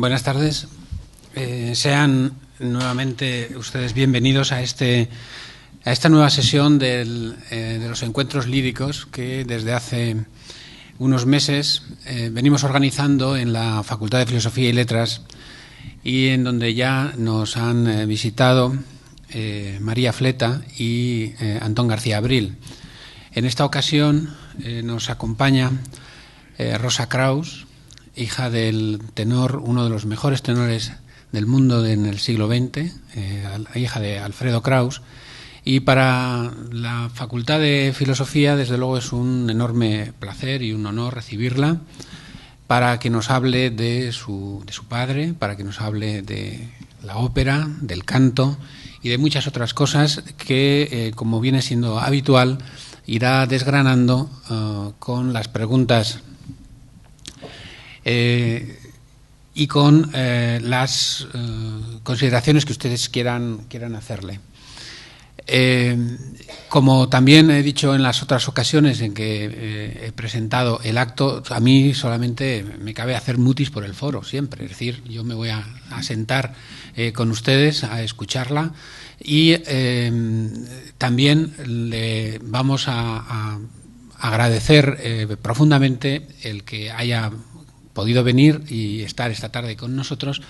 Buenas tardes. Sean nuevamente ustedes bienvenidos a esta nueva sesión de los encuentros líricos que desde hace unos meses venimos organizando en la Facultad de Filosofía y Letras y en donde ya nos han visitado María Fleta y Antón García Abril. En esta ocasión nos acompaña Rosa Kraus, hija del tenor, uno de los mejores tenores del mundo en el siglo XX, hija de Alfredo Kraus, y para la Facultad de Filosofía, desde luego, es un enorme placer y un honor recibirla para que nos hable de su padre, para que nos hable de la ópera, del canto y de muchas otras cosas que, como viene siendo habitual, irá desgranando con las preguntas y con las consideraciones que ustedes quieran hacerle. Como también he dicho en las otras ocasiones en que he presentado el acto, a mí solamente me cabe hacer mutis por el foro, siempre. Es decir, yo me voy a sentar con ustedes a escucharla y también le vamos a agradecer profundamente el que haya podido venir y estar esta tarde con nosotros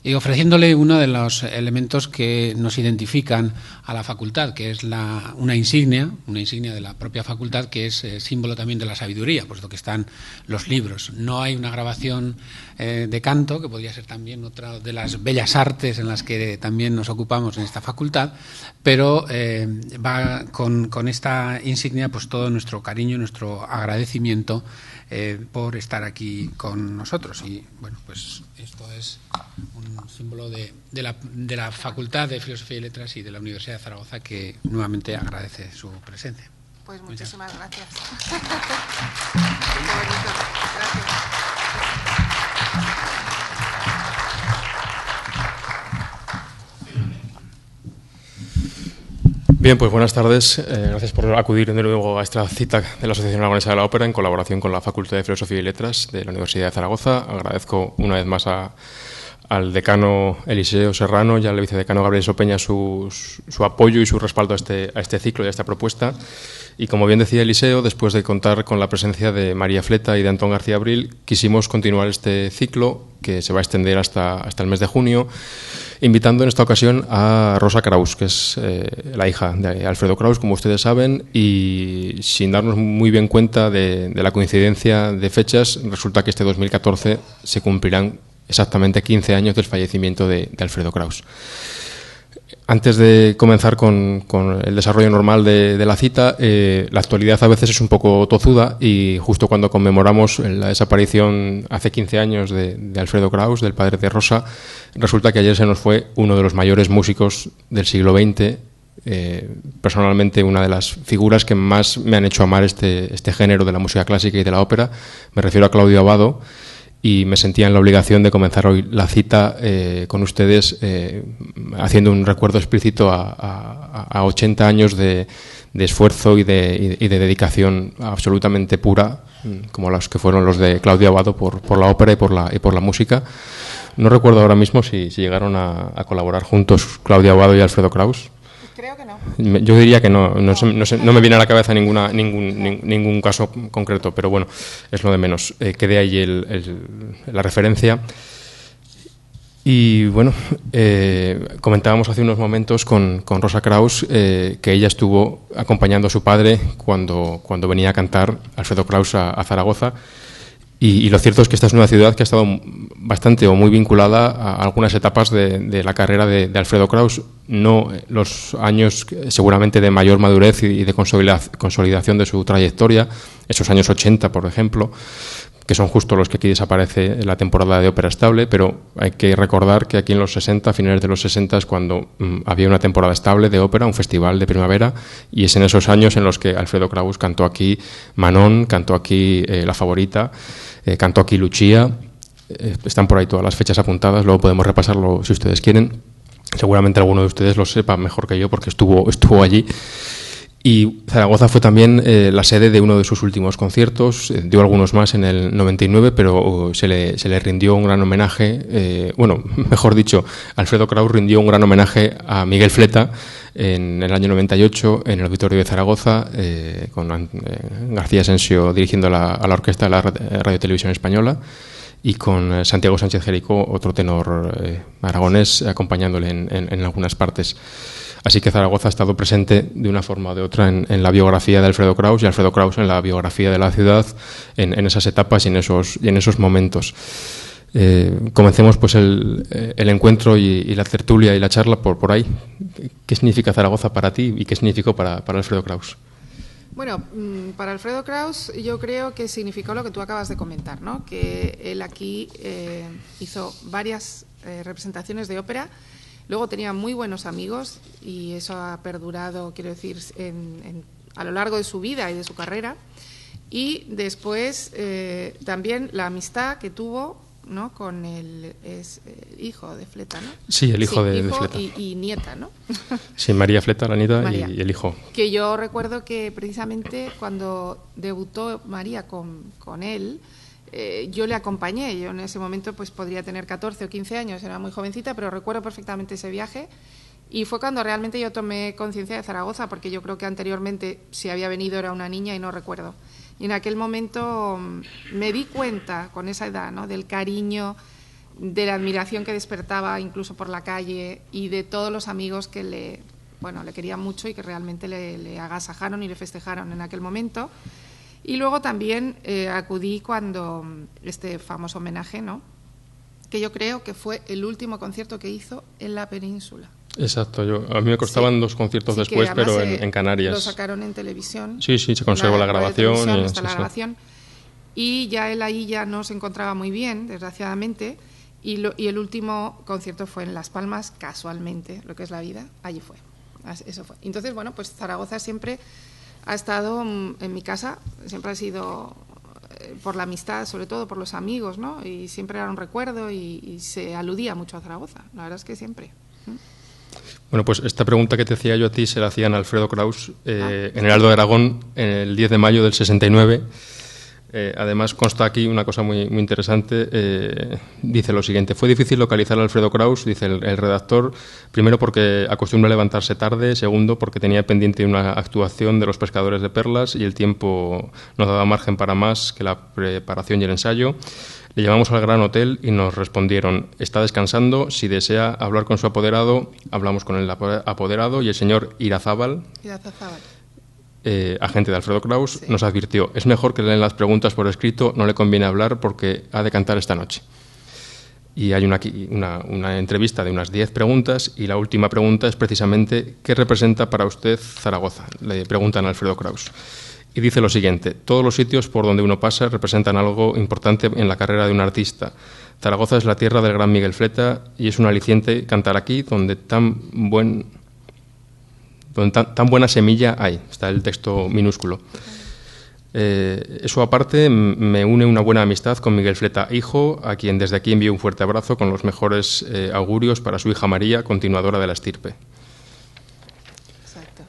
y ofreciéndole uno de los elementos que nos identifican a la facultad, que es una insignia de la propia facultad, que es símbolo también de la sabiduría, puesto que están los libros. No hay una grabación de canto, que podría ser también otra de las bellas artes en las que también nos ocupamos en esta facultad, pero va con esta insignia pues todo nuestro cariño, nuestro agradecimiento por estar aquí con nosotros. Y bueno, pues esto es un símbolo de la Facultad de Filosofía y Letras y de la Universidad de Zaragoza, que nuevamente agradece su presencia. Pues muchísimas gracias. Qué bonito. Gracias. Bien, pues buenas tardes. Gracias por acudir de nuevo a esta cita de la Asociación Aragonesa de la Ópera en colaboración con la Facultad de Filosofía y Letras de la Universidad de Zaragoza. Agradezco una vez más al decano Eliseo Serrano y al vicedecano Gabriel Sopeña su apoyo y su respaldo a este ciclo y a esta propuesta. Y como bien decía Eliseo, después de contar con la presencia de María Fleta y de Antón García Abril, quisimos continuar este ciclo que se va a extender hasta el mes de junio, invitando en esta ocasión a Rosa Kraus, que es la hija de Alfredo Kraus, como ustedes saben, y sin darnos muy bien cuenta de la coincidencia de fechas, resulta que este 2014 se cumplirán exactamente 15 años del fallecimiento de Alfredo Kraus. Antes de comenzar con el desarrollo normal de la cita, la actualidad a veces es un poco tozuda y justo cuando conmemoramos la desaparición hace 15 años de Alfredo Kraus, del padre de Rosa, resulta que ayer se nos fue uno de los mayores músicos del siglo XX, personalmente una de las figuras que más me han hecho amar este género de la música clásica y de la ópera. Me refiero a Claudio Abbado. Y me sentía en la obligación de comenzar hoy la cita con ustedes haciendo un recuerdo explícito a 80 años de esfuerzo y de dedicación absolutamente pura, como los que fueron los de Claudio Abbado por la ópera y por la música. No recuerdo ahora mismo si llegaron a colaborar juntos Claudio Abbado y Alfredo Kraus. Creo que no. Yo diría que no me viene a la cabeza ningún caso concreto, pero bueno, es lo de menos. Quede ahí la referencia. Y bueno, comentábamos hace unos momentos con Rosa Kraus que ella estuvo acompañando a su padre cuando venía a cantar Alfredo Kraus a Zaragoza. Y lo cierto es que esta es una ciudad que ha estado bastante o muy vinculada a algunas etapas de la carrera de Alfredo Kraus, no los años seguramente de mayor madurez y de consolidación de su trayectoria, esos años 80, por ejemplo, que son justo los que aquí desaparece la temporada de ópera estable, pero hay que recordar que aquí en los 60, a finales de los 60, es cuando había una temporada estable de ópera, un festival de primavera, y es en esos años en los que Alfredo Kraus cantó aquí Manon, cantó aquí La Favorita, cantó aquí Lucia. Están por ahí todas las fechas apuntadas, luego podemos repasarlo si ustedes quieren. Seguramente alguno de ustedes lo sepa mejor que yo porque estuvo allí. Y Zaragoza fue también la sede de uno de sus últimos conciertos, dio algunos más en el 99, pero se le rindió un gran homenaje, mejor dicho, Alfredo Kraus rindió un gran homenaje a Miguel Fleta en el año 98 en el Auditorio de Zaragoza, con García Asensio dirigiendo a la orquesta de la Radio Televisión Española y con Santiago Sánchez Jericó, otro tenor aragonés, acompañándole en algunas partes. Así que Zaragoza ha estado presente de una forma o de otra en la biografía de Alfredo Kraus y Alfredo Kraus en la biografía de la ciudad en esas etapas y en esos momentos. Comencemos pues el encuentro y la tertulia y la charla por ahí. ¿Qué significa Zaragoza para ti y qué significó para Alfredo Kraus? Bueno, para Alfredo Kraus yo creo que significó lo que tú acabas de comentar, ¿no? Que él aquí hizo varias representaciones de ópera. Luego tenía muy buenos amigos y eso ha perdurado, quiero decir, a lo largo de su vida y de su carrera. Y después también la amistad que tuvo, ¿no?, con el hijo de Fleta, ¿no? Sí, el hijo de Fleta. Y nieta, ¿no? Sí, María Fleta, la nieta, María. y el hijo. Que yo recuerdo que precisamente cuando debutó María con él, yo le acompañé. Yo en ese momento pues podría tener 14 o 15 años, era muy jovencita, pero recuerdo perfectamente ese viaje y fue cuando realmente yo tomé conciencia de Zaragoza, porque yo creo que anteriormente, si había venido, era una niña y no recuerdo. Y en aquel momento me di cuenta, con esa edad, ¿no?, del cariño, de la admiración que despertaba incluso por la calle y de todos los amigos que le querían mucho y que realmente le agasajaron y le festejaron en aquel momento. Y luego también acudí cuando este famoso homenaje, ¿no?, que yo creo que fue el último concierto que hizo en la península. Exacto, a mí me costaban 2 conciertos después, pero en Canarias. Lo sacaron en televisión. Sí, se conservó la grabación. La grabación. Y ya él ahí ya no se encontraba muy bien, desgraciadamente, y el último concierto fue en Las Palmas, casualmente, lo que es la vida, allí fue. Eso fue. Entonces, bueno, pues Zaragoza siempre ha estado en mi casa, siempre ha sido por la amistad, sobre todo por los amigos, ¿no? Y siempre era un recuerdo y se aludía mucho a Zaragoza, la verdad es que siempre. Bueno, pues esta pregunta que te hacía yo a ti se la hacían a Alfredo Kraus en el Aldo de Aragón el 10 de mayo del 69. Además, consta aquí una cosa muy interesante. Dice lo siguiente: fue difícil localizar a Alfredo Kraus, dice el redactor, primero porque acostumbra levantarse tarde, segundo porque tenía pendiente una actuación de Los Pescadores de Perlas y el tiempo no daba margen para más que la preparación y el ensayo. Le llamamos al Gran Hotel y nos respondieron: está descansando, si desea hablar con su apoderado, hablamos con el apoderado, y el señor Irazábal, agente de Alfredo Kraus, sí, nos advirtió: es mejor que le den las preguntas por escrito, no le conviene hablar porque ha de cantar esta noche. Y hay una entrevista de unas 10 preguntas y la última pregunta es precisamente: ¿qué representa para usted Zaragoza?, le preguntan a Alfredo Kraus. Y dice lo siguiente: todos los sitios por donde uno pasa representan algo importante en la carrera de un artista. Zaragoza es la tierra del gran Miguel Fleta y es un aliciente cantar aquí donde tan buena semilla hay. Está el texto minúsculo. Eso aparte, me une una buena amistad con Miguel Fleta, hijo, a quien desde aquí envío un fuerte abrazo con los mejores augurios para su hija María, continuadora de la estirpe. Exacto.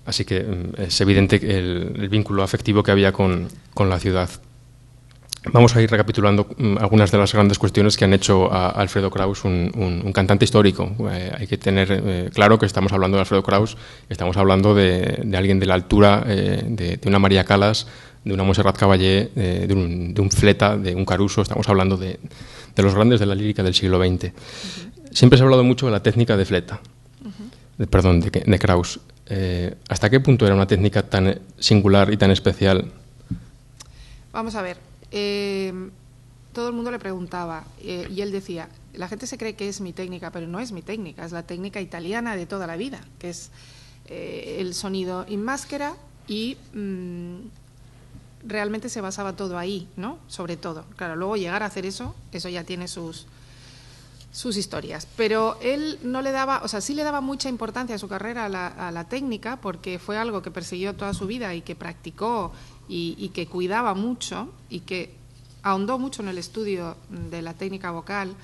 Así que es evidente el vínculo afectivo que había con la ciudad. Vamos a ir recapitulando algunas de las grandes cuestiones que han hecho a Alfredo Kraus un cantante histórico. Hay que tener claro que estamos hablando de Alfredo Kraus, estamos hablando de alguien de la altura de una María Callas, de una Montserrat Caballé, de un Fleta, de un Caruso. Estamos hablando de los grandes de la lírica del siglo XX. Siempre se ha hablado mucho de la técnica de Fleta, de Kraus. ¿Hasta qué punto era una técnica tan singular y tan especial? Vamos a ver, todo el mundo le preguntaba y él decía: la gente se cree que es mi técnica, pero no es mi técnica, es la técnica italiana de toda la vida, que es el sonido in máscara y realmente se basaba todo ahí, ¿no? Sobre todo. Claro, luego llegar a hacer eso ya tiene sus historias, pero él no le daba, o sea, sí le daba mucha importancia a su carrera a la técnica, porque fue algo que persiguió toda su vida y que practicó y que cuidaba mucho y que ahondó mucho en el estudio de la técnica vocal,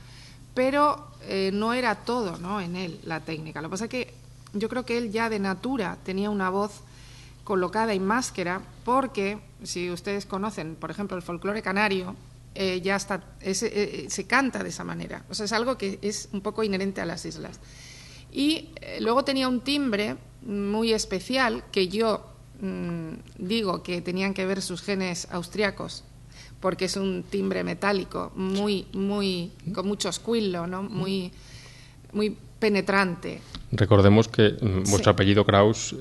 pero no era todo, ¿no?, en él la técnica. Lo que pasa es que yo creo que él ya de natura tenía una voz colocada en máscara, porque si ustedes conocen, por ejemplo, el folclore canario, ya está, se canta de esa manera. O sea, es algo que es un poco inherente a las islas. Y luego tenía un timbre muy especial que yo digo que tenían que ver sus genes austriacos, porque es un timbre metálico con mucho squillo, ¿no? Muy penetrante. Recordemos que vuestro apellido Kraus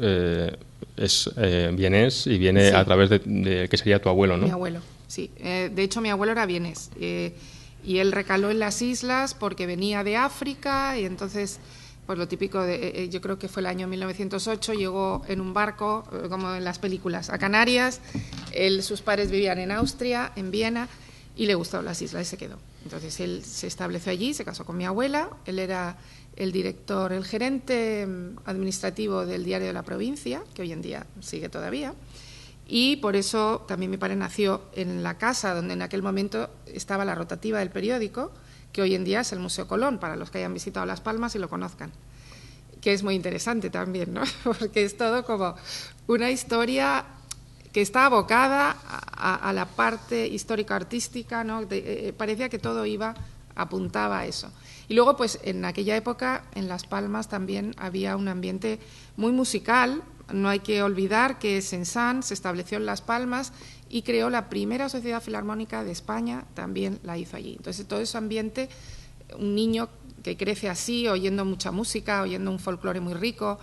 es vienés y viene a través de que sería tu abuelo, ¿no? Mi abuelo, sí. De hecho, mi abuelo era vienés y él recaló en las islas porque venía de África y entonces, pues lo típico, yo creo que fue el año 1908, llegó en un barco, como en las películas, a Canarias. Sus padres vivían en Austria, en Viena, y le gustaron las islas y se quedó. Entonces él se estableció allí, se casó con mi abuela, él era el director, el gerente administrativo del Diario de la Provincia, que hoy en día sigue todavía, y por eso también mi padre nació en la casa donde en aquel momento estaba la rotativa del periódico, que hoy en día es el Museo Colón, para los que hayan visitado Las Palmas y lo conozcan, que es muy interesante también, ¿no? Porque es todo como una historia que está abocada a la parte histórico-artística, ¿no? Parecía que todo apuntaba a eso. Y luego, pues en aquella época, en Las Palmas también había un ambiente muy musical. No hay que olvidar que Saint-Saëns se estableció en Las Palmas y creó la primera sociedad filarmónica de España, también la hizo allí. Entonces, todo ese ambiente, un niño que crece así, oyendo mucha música, oyendo un folclore muy rico.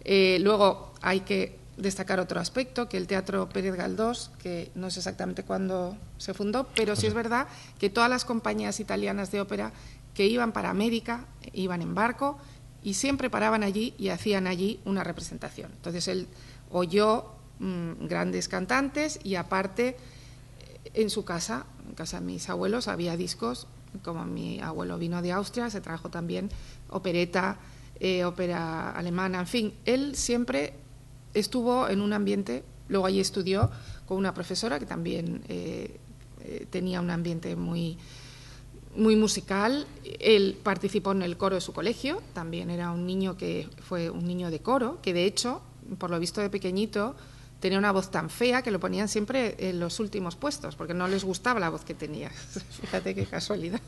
Luego hay que destacar otro aspecto, que el Teatro Pérez Galdós, que no sé exactamente cuándo se fundó, pero sí es verdad que todas las compañías italianas de ópera que iban para América iban en barco y siempre paraban allí y hacían allí una representación. Entonces él oyó grandes cantantes y aparte en su casa, en casa de mis abuelos, había discos, como mi abuelo vino de Austria, se trajo también opereta, ópera alemana, en fin, él siempre estuvo en un ambiente, luego allí estudió con una profesora que también tenía un ambiente muy musical. Él participó en el coro de su colegio, también era un niño que fue un niño de coro, que de hecho, por lo visto de pequeñito, tenía una voz tan fea que lo ponían siempre en los últimos puestos, porque no les gustaba la voz que tenía. Fíjate qué casualidad.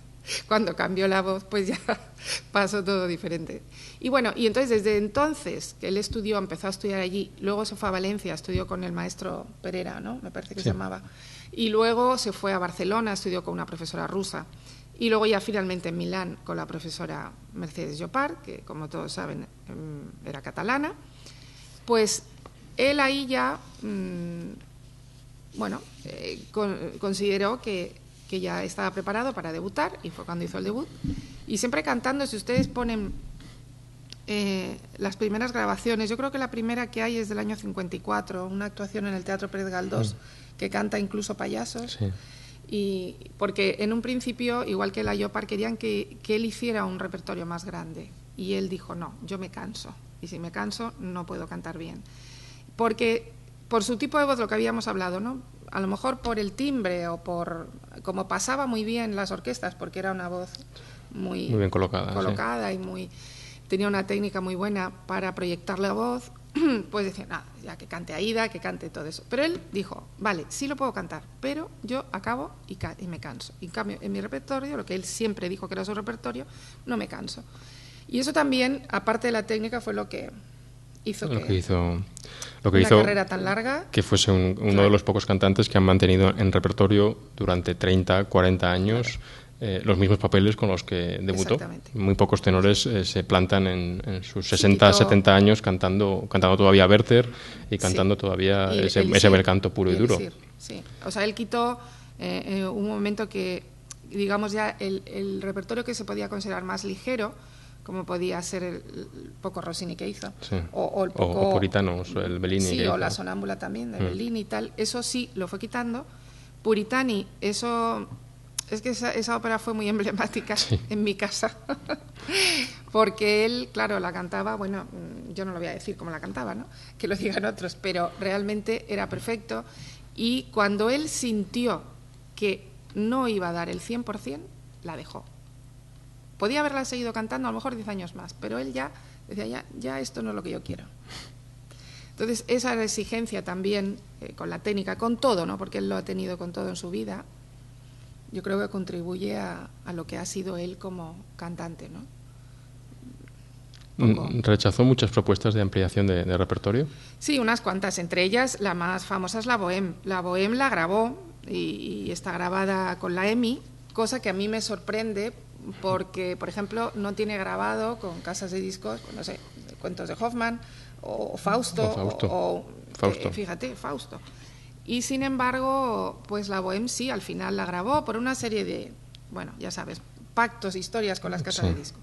Cuando cambió la voz, pues ya pasó todo diferente. Y bueno, y entonces desde entonces que él empezó a estudiar allí, luego se fue a Valencia, estudió con el maestro Pereira, ¿no? Me parece que se llamaba. Y luego se fue a Barcelona, estudió con una profesora rusa. Y luego ya finalmente en Milán con la profesora Mercedes Llopart, que como todos saben era catalana. Pues él ahí ya, consideró que ya estaba preparado para debutar y fue cuando hizo el debut. Y siempre cantando, si ustedes ponen las primeras grabaciones, yo creo que la primera que hay es del año 54, una actuación en el Teatro Pérez Galdós, que canta incluso payasos. Sí. Y porque en un principio, igual que la Llopart, querían que él hiciera un repertorio más grande. Y él dijo, no, yo me canso. Y si me canso, no puedo cantar bien. Porque por su tipo de voz, lo que habíamos hablado, ¿no? A lo mejor por el timbre o por como pasaba muy bien las orquestas, porque era una voz muy bien colocada sí. Y tenía una técnica muy buena para proyectar la voz, pues decía, nada, ya que cante Aida, que cante todo eso. Pero él dijo, vale, sí lo puedo cantar, pero yo acabo y me canso. Y en cambio, en mi repertorio, lo que él siempre dijo que era su repertorio, no me canso. Y eso también, aparte de la técnica, fue lo que hizo una carrera tan larga, que fuese uno de los pocos cantantes que han mantenido en repertorio durante 30, 40 años los mismos papeles con los que debutó. Muy pocos tenores se plantan en sus 60, 70 años cantando todavía Werther y cantando todavía ese bel canto puro y duro. Sí. O sea, él quitó un momento que, digamos, ya el repertorio que se podía considerar más ligero, como podía ser el poco Rossini que hizo, sí. o el poco... O Puritanos, el Bellini. Sí, o la Sonámbula también, de Bellini y tal. Eso sí, lo fue quitando. Puritani, eso... Es que esa ópera fue muy emblemática en mi casa, porque él, claro, la cantaba, bueno, yo no lo voy a decir cómo la cantaba, ¿no? Que lo digan otros, pero realmente era perfecto. Y cuando él sintió que no iba a dar el 100%, la dejó. Podía haberla seguido cantando a lo mejor 10 años más, pero él ya decía, ya esto no es lo que yo quiero. Entonces, esa exigencia también con la técnica, con todo, ¿no? Porque él lo ha tenido con todo en su vida, yo creo que contribuye a lo que ha sido él como cantante, ¿no? ¿Rechazó muchas propuestas de ampliación de repertorio? Sí, unas cuantas. Entre ellas, la más famosa es la Bohème. La Bohème la grabó y está grabada con la EMI, cosa que a mí me sorprende porque, por ejemplo, no tiene grabado con casas de discos, no sé, cuentos de Hoffman o Fausto. Fíjate, Fausto. Y sin embargo, pues la Bohème sí, al final la grabó por una serie de, bueno, ya sabes, pactos, historias con las casas de discos.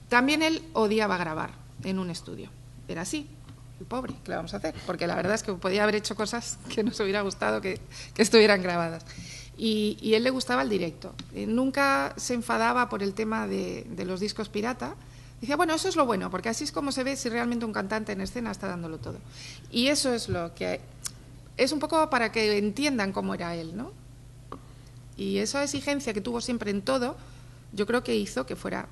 También él odiaba grabar en un estudio. Era así, el pobre, ¿qué le vamos a hacer? Porque la verdad es que podía haber hecho cosas que nos hubiera gustado que estuvieran grabadas. Y él le gustaba el directo. Nunca se enfadaba por el tema de los discos pirata. Decía, bueno, eso es lo bueno, porque así es como se ve si realmente un cantante en escena está dándolo todo. Y eso es lo que... Es un poco para que entiendan cómo era él, ¿no? Y esa exigencia que tuvo siempre en todo, yo creo que hizo que fuera...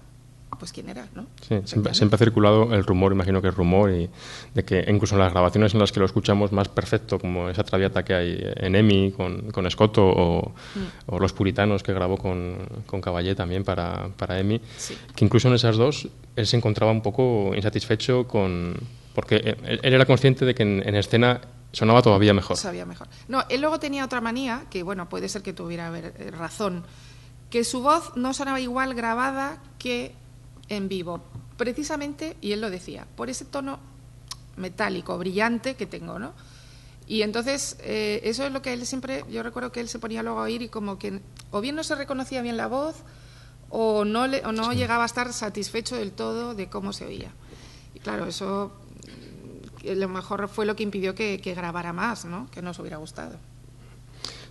pues quién era, ¿no? Sí, siempre ha circulado el rumor, imagino que es rumor, y de que incluso en las grabaciones en las que lo escuchamos más perfecto, como esa Traviata que hay en EMI con Escoto o Los Puritanos que grabó con Caballé también para EMI, sí. Que incluso en esas dos él se encontraba un poco insatisfecho porque él era consciente de que en escena sonaba todavía mejor. Sabía mejor. No, él luego tenía otra manía, que bueno, puede ser que tuviera razón, que su voz no sonaba igual grabada que en vivo, precisamente, y él lo decía, por ese tono metálico, brillante que tengo, ¿no? Y entonces, eso es lo que él siempre, yo recuerdo que él se ponía luego a oír y como que o bien no se reconocía bien la voz o no sí. Llegaba a estar satisfecho del todo de cómo se oía. Y claro, eso a lo mejor fue lo que impidió que grabara más, ¿no? Que nos hubiera gustado.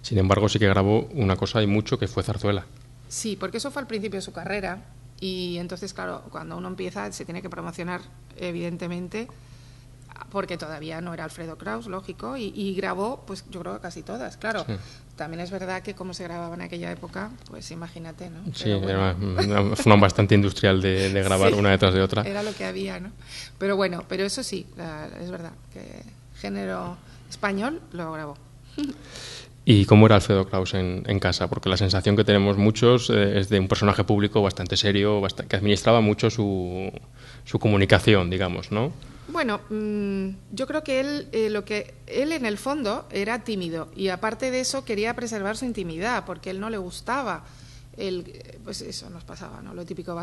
Sin embargo, sí que grabó una cosa y mucho, que fue Zarzuela. Sí, porque eso fue al principio de su carrera. Y entonces, claro, cuando uno empieza se tiene que promocionar, evidentemente, porque todavía no era Alfredo Kraus, lógico, y grabó, pues yo creo que casi todas, claro. Sí. También es verdad que como se grababa en aquella época, pues imagínate, ¿no? Sí, bueno. Era una forma bastante industrial de grabar sí, una detrás de otra. Era lo que había, ¿no? Pero bueno, pero eso sí, es verdad, que género español lo grabó. ¿Y cómo era Alfredo Kraus en casa? Porque la sensación que tenemos muchos es de un personaje público bastante serio, que administraba mucho su comunicación, digamos, ¿no? Bueno, yo creo que él en el fondo era tímido y aparte de eso quería preservar su intimidad porque él no le gustaba. Pues eso nos pasaba, ¿no? Lo típico,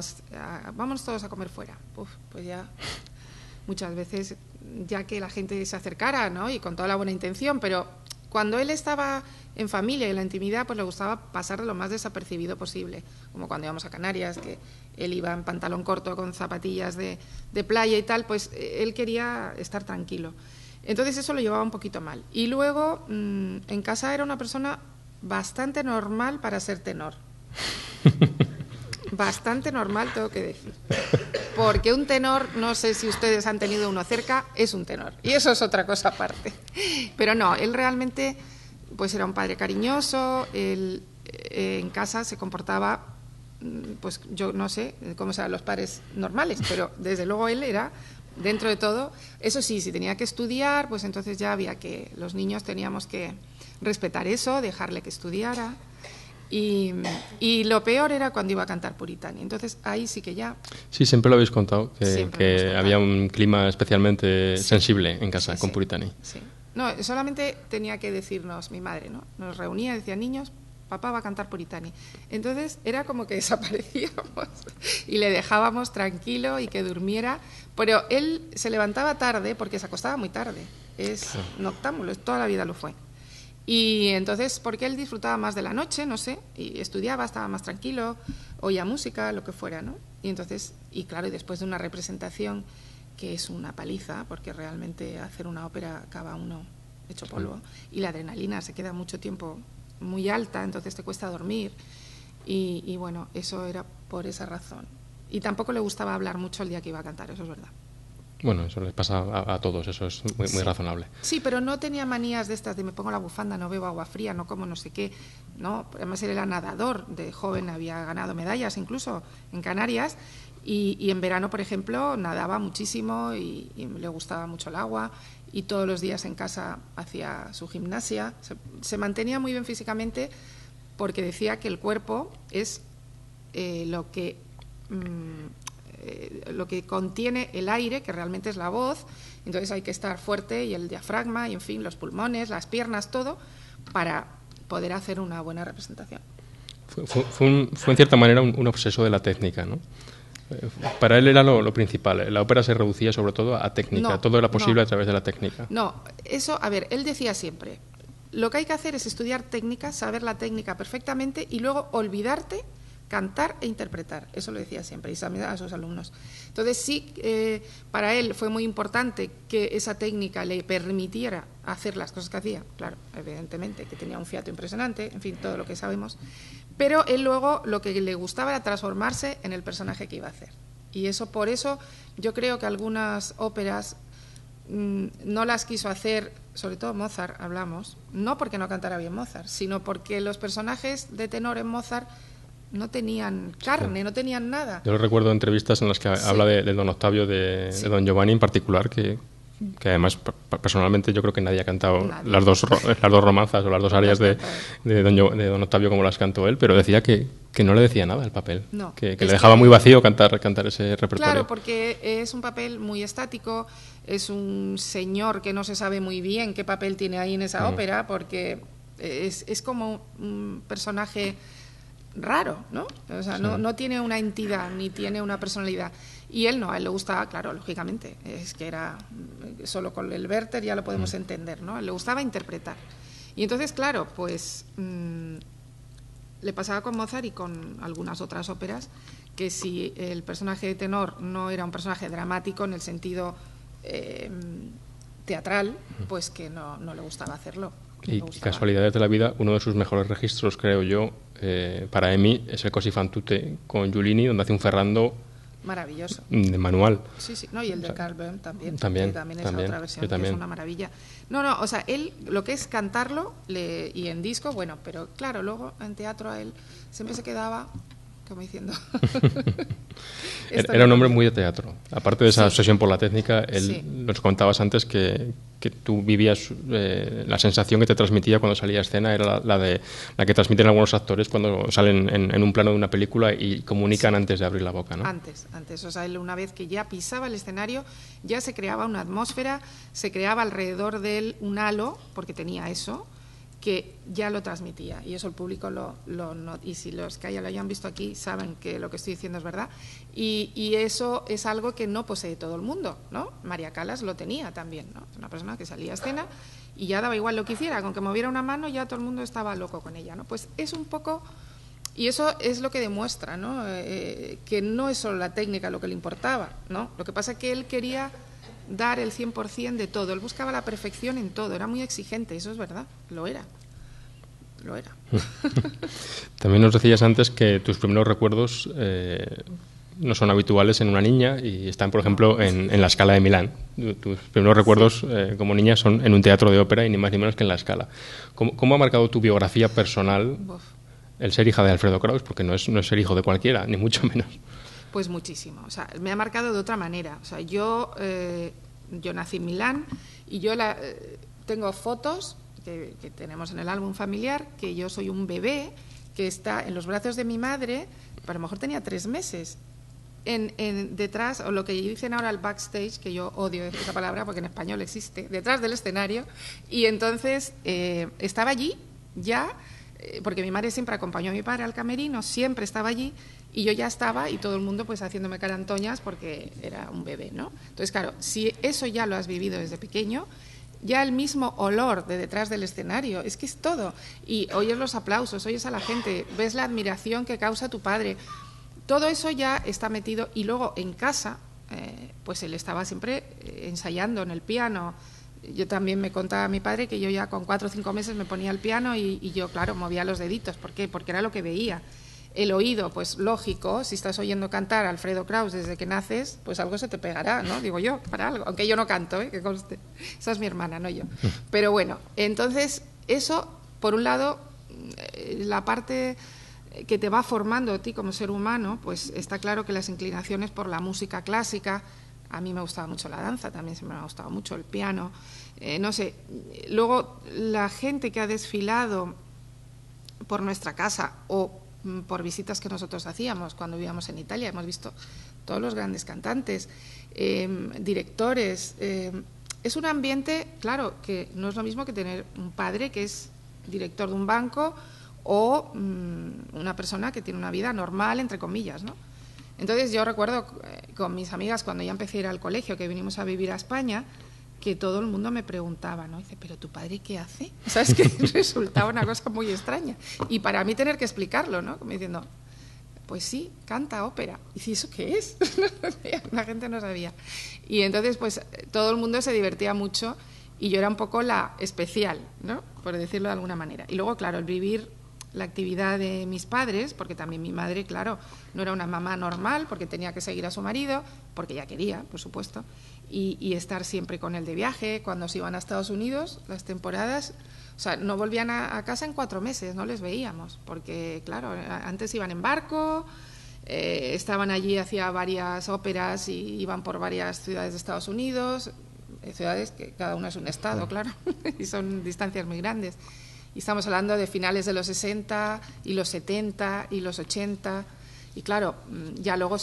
vámonos todos a comer fuera. Pues ya muchas veces, ya que la gente se acercara, ¿no? Y con toda la buena intención, pero cuando él estaba en familia y en la intimidad, pues le gustaba pasar lo más desapercibido posible, como cuando íbamos a Canarias, que él iba en pantalón corto con zapatillas de playa y tal, pues él quería estar tranquilo. Entonces eso lo llevaba un poquito mal. Y luego, en casa era una persona bastante normal para ser tenor. Bastante normal, tengo que decir. Porque un tenor, no sé si ustedes han tenido uno cerca, es un tenor. Y eso es otra cosa aparte. Pero no, él realmente pues era un padre cariñoso, él en casa se comportaba, pues yo no sé cómo serán los padres normales, pero desde luego él era, dentro de todo, eso sí, si tenía que estudiar, pues entonces ya había que, los niños teníamos que respetar eso, dejarle que estudiara. Y lo peor era cuando iba a cantar Puritani. Entonces ahí sí que ya... Sí, siempre lo habéis contado, que había un clima especialmente sensible en casa con Puritani. Sí. No, solamente tenía que decirnos mi madre, ¿no? Nos reunía y decía, niños, papá va a cantar Puritani. Entonces era como que desaparecíamos y le dejábamos tranquilo y que durmiera. Pero él se levantaba tarde porque se acostaba muy tarde. Es noctámbulo, toda la vida lo fue. Y entonces, porque él disfrutaba más de la noche, no sé, y estudiaba, estaba más tranquilo, oía música, lo que fuera, ¿no? Y entonces, y claro, y después de una representación que es una paliza, porque realmente hacer una ópera acaba uno hecho polvo, y la adrenalina se queda mucho tiempo muy alta, entonces te cuesta dormir, y bueno, eso era por esa razón. Y tampoco le gustaba hablar mucho el día que iba a cantar, eso es verdad. Bueno, eso les pasa a todos, eso es muy razonable. Sí, pero no tenía manías de estas de me pongo la bufanda, no bebo agua fría, no como no sé qué, no, además él era nadador, de joven había ganado medallas incluso en Canarias Y en verano, por ejemplo, nadaba muchísimo y le gustaba mucho el agua, y todos los días en casa hacía su gimnasia. Se mantenía muy bien físicamente porque decía que el cuerpo es lo que contiene el aire, que realmente es la voz. Entonces hay que estar fuerte, y el diafragma, y en fin, los pulmones, las piernas, todo, para poder hacer una buena representación. Fue en cierta manera un obseso de la técnica, ¿no? Para él era lo principal. La ópera se reducía sobre todo a técnica. Todo era posible a través de la técnica. No, eso, a ver, él decía siempre, lo que hay que hacer es estudiar técnica, saber la técnica perfectamente, y luego olvidarte, cantar e interpretar. Eso lo decía siempre, y también a sus alumnos. Entonces sí, para él fue muy importante que esa técnica le permitiera hacer las cosas que hacía. Claro, evidentemente, que tenía un fiato impresionante, en fin, todo lo que sabemos. Pero él luego lo que le gustaba era transformarse en el personaje que iba a hacer. Y eso, por eso, yo creo que algunas óperas no las quiso hacer, sobre todo Mozart, hablamos, no porque no cantara bien Mozart, sino porque los personajes de tenor en Mozart no tenían carne, no tenían nada. Yo recuerdo entrevistas en las que habla de Don Octavio, de Don Giovanni en particular, que además personalmente yo creo que nadie ha cantado las dos romanzas o las dos arias de Don Octavio como las cantó él, pero decía que no le decía nada el papel, que le dejaba muy vacío cantar ese repertorio. Claro, porque es un papel muy estático, es un señor que no se sabe muy bien qué papel tiene ahí en esa ópera, porque es como un personaje raro, ¿no? O sea, no tiene una entidad ni tiene una personalidad. Y él no, a él le gustaba, claro, lógicamente, es que era solo con el Werther ya lo podemos entender, ¿no? A él le gustaba interpretar. Y entonces, claro, pues le pasaba con Mozart y con algunas otras óperas, que si el personaje de tenor no era un personaje dramático en el sentido teatral, pues que no le gustaba hacerlo. Y casualidades de la vida, uno de sus mejores registros, creo yo, para Emi, es el Così fan tutte con Giulini, donde hace un Ferrando maravilloso. De manual. Sí, no, y el de Carl Böhm también. También es otra versión, que es una maravilla. No, o sea, él, lo que es cantarlo, y en disco, bueno, pero claro, luego en teatro a él siempre se quedaba como diciendo... Era un hombre muy de teatro. Aparte de esa obsesión por la técnica, nos contabas antes que tú vivías la sensación que te transmitía cuando salía a escena era la que transmiten algunos actores cuando salen en un plano de una película y comunican antes de abrir la boca, ¿no? Antes. O sea, él, una vez que ya pisaba el escenario, ya se creaba una atmósfera, se creaba alrededor de él un halo, porque tenía eso, que ya lo transmitía, y eso el público y si los que lo hayan visto aquí saben que lo que estoy diciendo es verdad, y eso es algo que no posee todo el mundo, ¿no? María Callas lo tenía también, ¿no? Una persona que salía a escena y ya daba igual lo que hiciera, con que moviera una mano ya todo el mundo estaba loco con ella, ¿no? Pues es un poco, y eso es lo que demuestra, ¿no? Que no es solo la técnica lo que le importaba, ¿no? Lo que pasa es que él quería dar el 100% de todo, él buscaba la perfección en todo, era muy exigente, eso es verdad, lo era. También nos decías antes que tus primeros recuerdos no son habituales en una niña y están, por ejemplo, en la Scala de Milán. Tus primeros recuerdos como niña son en un teatro de ópera y ni más ni menos que en la Scala. ¿Cómo ha marcado tu biografía personal el ser hija de Alfredo Kraus? Porque no es ser hijo de cualquiera, ni mucho menos. Pues muchísimo, o sea, me ha marcado de otra manera. O sea, yo nací en Milán y yo tengo fotos que tenemos en el álbum familiar, que yo soy un bebé que está en los brazos de mi madre, a lo mejor tenía 3 meses, detrás, o lo que dicen ahora el backstage, que yo odio esa palabra porque en español existe, detrás del escenario, y entonces estaba allí ya, porque mi madre siempre acompañó a mi padre al camerino, siempre estaba allí, y yo ya estaba, y todo el mundo pues haciéndome carantoñas porque era un bebé, ¿no? Entonces, claro, si eso ya lo has vivido desde pequeño, ya el mismo olor de detrás del escenario, es que es todo, y oyes los aplausos, oyes a la gente, ves la admiración que causa tu padre, todo eso ya está metido, y luego en casa, pues él estaba siempre ensayando en el piano. Yo también me contaba a mi padre que yo ya con 4 o 5 meses me ponía al piano y yo, claro, movía los deditos. ¿Por qué? Porque era lo que veía. El oído, pues lógico, si estás oyendo cantar a Alfredo Kraus desde que naces, pues algo se te pegará, ¿no? Digo yo, para algo, aunque yo no canto, que conste. Esa es mi hermana, no yo. Pero bueno, entonces eso, por un lado, la parte que te va formando a ti como ser humano, pues está claro que las inclinaciones por la música clásica, a mí me gustaba mucho la danza, también se me ha gustado mucho el piano, no sé. Luego, la gente que ha desfilado por nuestra casa o por visitas que nosotros hacíamos cuando vivíamos en Italia, hemos visto todos los grandes cantantes, directores. Es un ambiente, claro, que no es lo mismo que tener un padre que es director de un banco o una persona que tiene una vida normal, entre comillas, ¿no? Entonces yo recuerdo con mis amigas cuando ya empecé a ir al colegio, que vinimos a vivir a España, que todo el mundo me preguntaba, ¿no? Dice, ¿pero tu padre qué hace? ¿Sabes? Que resultaba una cosa muy extraña. Y para mí tener que explicarlo, ¿no? Como diciendo, pues sí, canta ópera. Y dice, ¿eso qué es? La gente no sabía. Y entonces, pues todo el mundo se divertía mucho y yo era un poco la especial, ¿no? Por decirlo de alguna manera. Y luego, claro, el vivir la actividad de mis padres, porque también mi madre, claro, no era una mamá normal, porque tenía que seguir a su marido, porque ella quería, por supuesto, y estar siempre con él de viaje. Cuando se iban a Estados Unidos, las temporadas, o sea, no volvían a casa en 4 meses, no les veíamos, porque, claro, antes iban en barco, estaban allí, hacía varias óperas y iban por varias ciudades de Estados Unidos, ciudades que cada una es un estado, claro, y son distancias muy grandes. Y estamos hablando de finales de los 60 y los 70 y los 80. Y claro, ya luego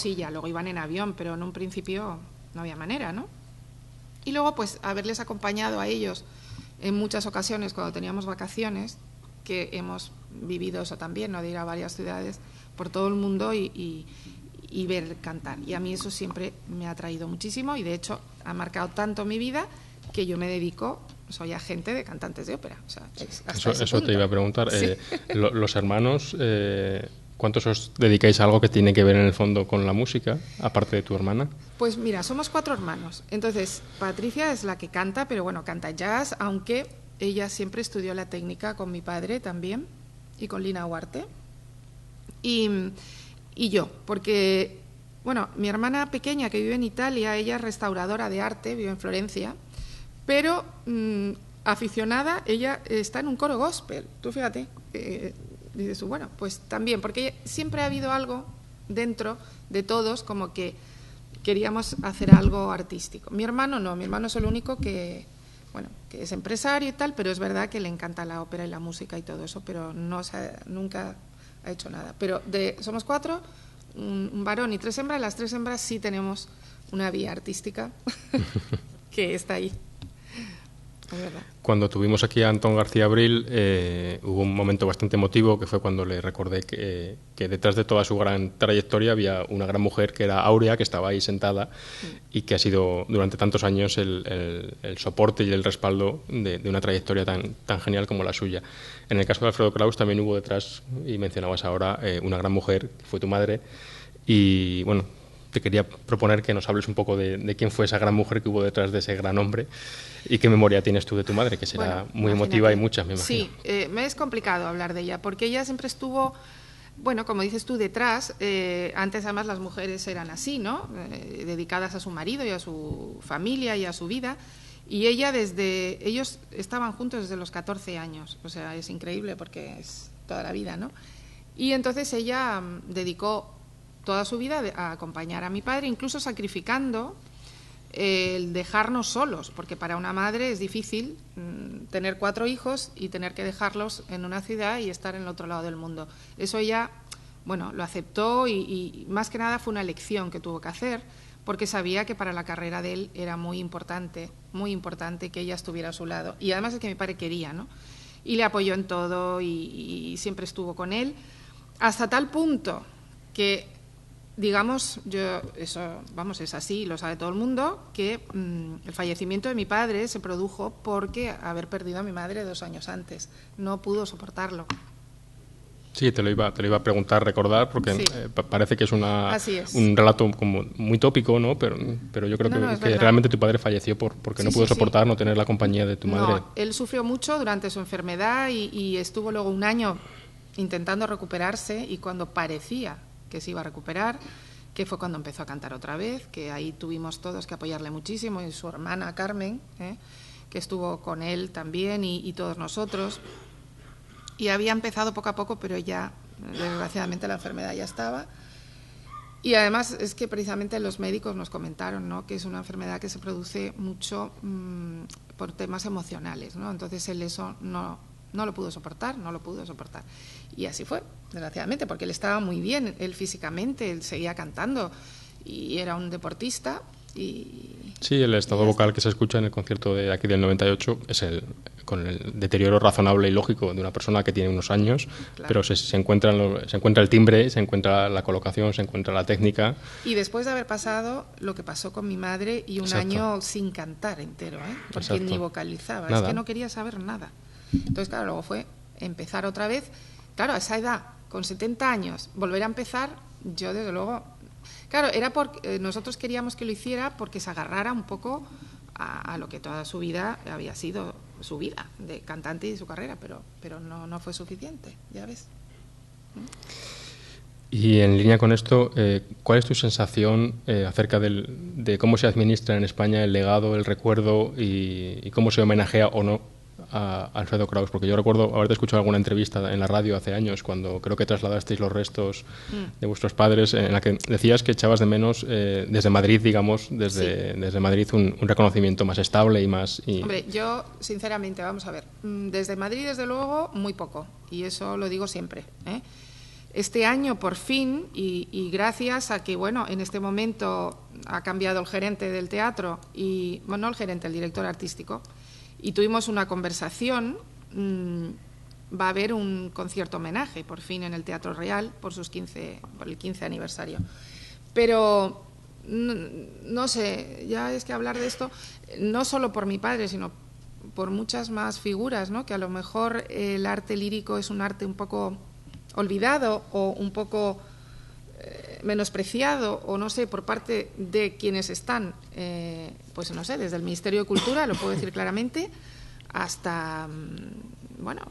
iban en avión, pero en un principio no había manera, ¿no? Y luego, pues, haberles acompañado a ellos en muchas ocasiones cuando teníamos vacaciones, que hemos vivido eso también, ¿no? De ir a varias ciudades por todo el mundo y ver cantar. Y a mí eso siempre me ha atraído muchísimo y, de hecho, ha marcado tanto mi vida que yo me dedico... soy agente de cantantes de ópera. O sea, eso te iba a preguntar. Sí. Los hermanos, ¿cuántos os dedicáis a algo que tiene que ver en el fondo con la música, aparte de tu hermana? Pues mira, somos 4 hermanos. Entonces, Patricia es la que canta, pero bueno, canta jazz, aunque ella siempre estudió la técnica con mi padre también y con Lina Huarte. Y yo, porque, bueno, mi hermana pequeña que vive en Italia, ella es restauradora de arte, vive en Florencia, pero aficionada, ella está en un coro gospel. Tú fíjate, dices tú, bueno, pues también, porque siempre ha habido algo dentro de todos como que queríamos hacer algo artístico. Mi hermano no, mi hermano es el único que, bueno, que es empresario y tal, pero es verdad que le encanta la ópera y la música y todo eso, pero nunca ha hecho nada. Pero somos 4, un varón y 3 hembras, las 3 hembras sí tenemos una vía artística que está ahí. Cuando tuvimos aquí a Antón García Abril, hubo un momento bastante emotivo que fue cuando le recordé que detrás de toda su gran trayectoria había una gran mujer que era Áurea, que estaba ahí sentada y que ha sido durante tantos años el soporte y el respaldo de una trayectoria tan genial como la suya. En el caso de Alfredo Kraus también hubo detrás, y mencionabas ahora, una gran mujer, que fue tu madre, y bueno, te quería proponer que nos hables un poco de quién fue esa gran mujer que hubo detrás de ese gran hombre y qué memoria tienes tú de tu madre, que será muy emotiva y muchas, me imagino. Sí, me es complicado hablar de ella, porque ella siempre estuvo, bueno, como dices tú, detrás. Antes además las mujeres eran así, ¿no? Dedicadas a su marido y a su familia y a su vida. Y ella ellos estaban juntos desde los 14 años, o sea, es increíble porque es toda la vida, ¿no? Y entonces ella dedicó toda su vida a acompañar a mi padre, incluso sacrificando el dejarnos solos, porque para una madre es difícil tener 4 hijos y tener que dejarlos en una ciudad y estar en el otro lado del mundo. Eso ella, bueno, lo aceptó y más que nada fue una elección que tuvo que hacer, porque sabía que para la carrera de él era muy importante que ella estuviera a su lado. Y además es que mi padre quería, ¿no? Y le apoyó en todo y siempre estuvo con él, hasta tal punto que, digamos, es así, lo sabe todo el mundo, que el fallecimiento de mi padre se produjo porque haber perdido a mi madre 2 años antes. No pudo soportarlo. Sí, te lo iba a preguntar, recordar, porque sí. Parece que es un relato como muy tópico, ¿no? Pero yo creo que realmente tu padre falleció porque no pudo soportar no tener la compañía de tu madre. No, él sufrió mucho durante su enfermedad y estuvo luego 1 año intentando recuperarse, y cuando parecía que se iba a recuperar, que fue cuando empezó a cantar otra vez, que ahí tuvimos todos que apoyarle muchísimo, y su hermana Carmen, que estuvo con él también, y todos nosotros. Y había empezado poco a poco, pero ya desgraciadamente la enfermedad ya estaba. Y además es que precisamente los médicos nos comentaron, ¿no?, que es una enfermedad que se produce mucho por temas emocionales, ¿no? Entonces él eso no lo pudo soportar. Y así fue, desgraciadamente, porque él estaba muy bien, él físicamente, él seguía cantando y era un deportista. Sí, el estado vocal que se escucha en el concierto de aquí del 98 es con el deterioro razonable y lógico de una persona que tiene unos años, claro. Pero se encuentra el timbre, se encuentra la colocación, se encuentra la técnica. Y después de haber pasado lo que pasó con mi madre y un Exacto. año sin cantar entero, porque Exacto. ni vocalizaba, nada. Es que no quería saber nada. Entonces, claro, luego fue empezar otra vez. Claro, a esa edad, con 70 años, volver a empezar, yo desde luego... Claro, era porque nosotros queríamos que lo hiciera porque se agarrara un poco a lo que toda su vida había sido su vida de cantante y su carrera, pero no fue suficiente, ya ves. Y en línea con esto, ¿cuál es tu sensación acerca de cómo se administra en España el legado, el recuerdo y cómo se homenajea o no a Alfredo Kraus? Porque yo recuerdo haberte escuchado alguna entrevista en la radio hace años, cuando creo que trasladasteis los restos de vuestros padres, en la que decías que echabas de menos desde Madrid, digamos, desde Madrid un reconocimiento más estable y más... Hombre, yo sinceramente, vamos a ver, desde Madrid desde luego muy poco, y eso lo digo siempre, Este año por fin, y gracias a que, bueno, en este momento ha cambiado el gerente del teatro, y bueno, no el gerente, el director artístico, y tuvimos una conversación, va a haber un concierto homenaje, por fin, en el Teatro Real, por el 15 aniversario. Pero, no sé, ya es que hablar de esto, no solo por mi padre, sino por muchas más figuras, ¿no?, que a lo mejor el arte lírico es un arte un poco olvidado o un poco menospreciado, o no sé, por parte de quienes están, pues no sé, desde el Ministerio de Cultura, lo puedo decir claramente, hasta, bueno,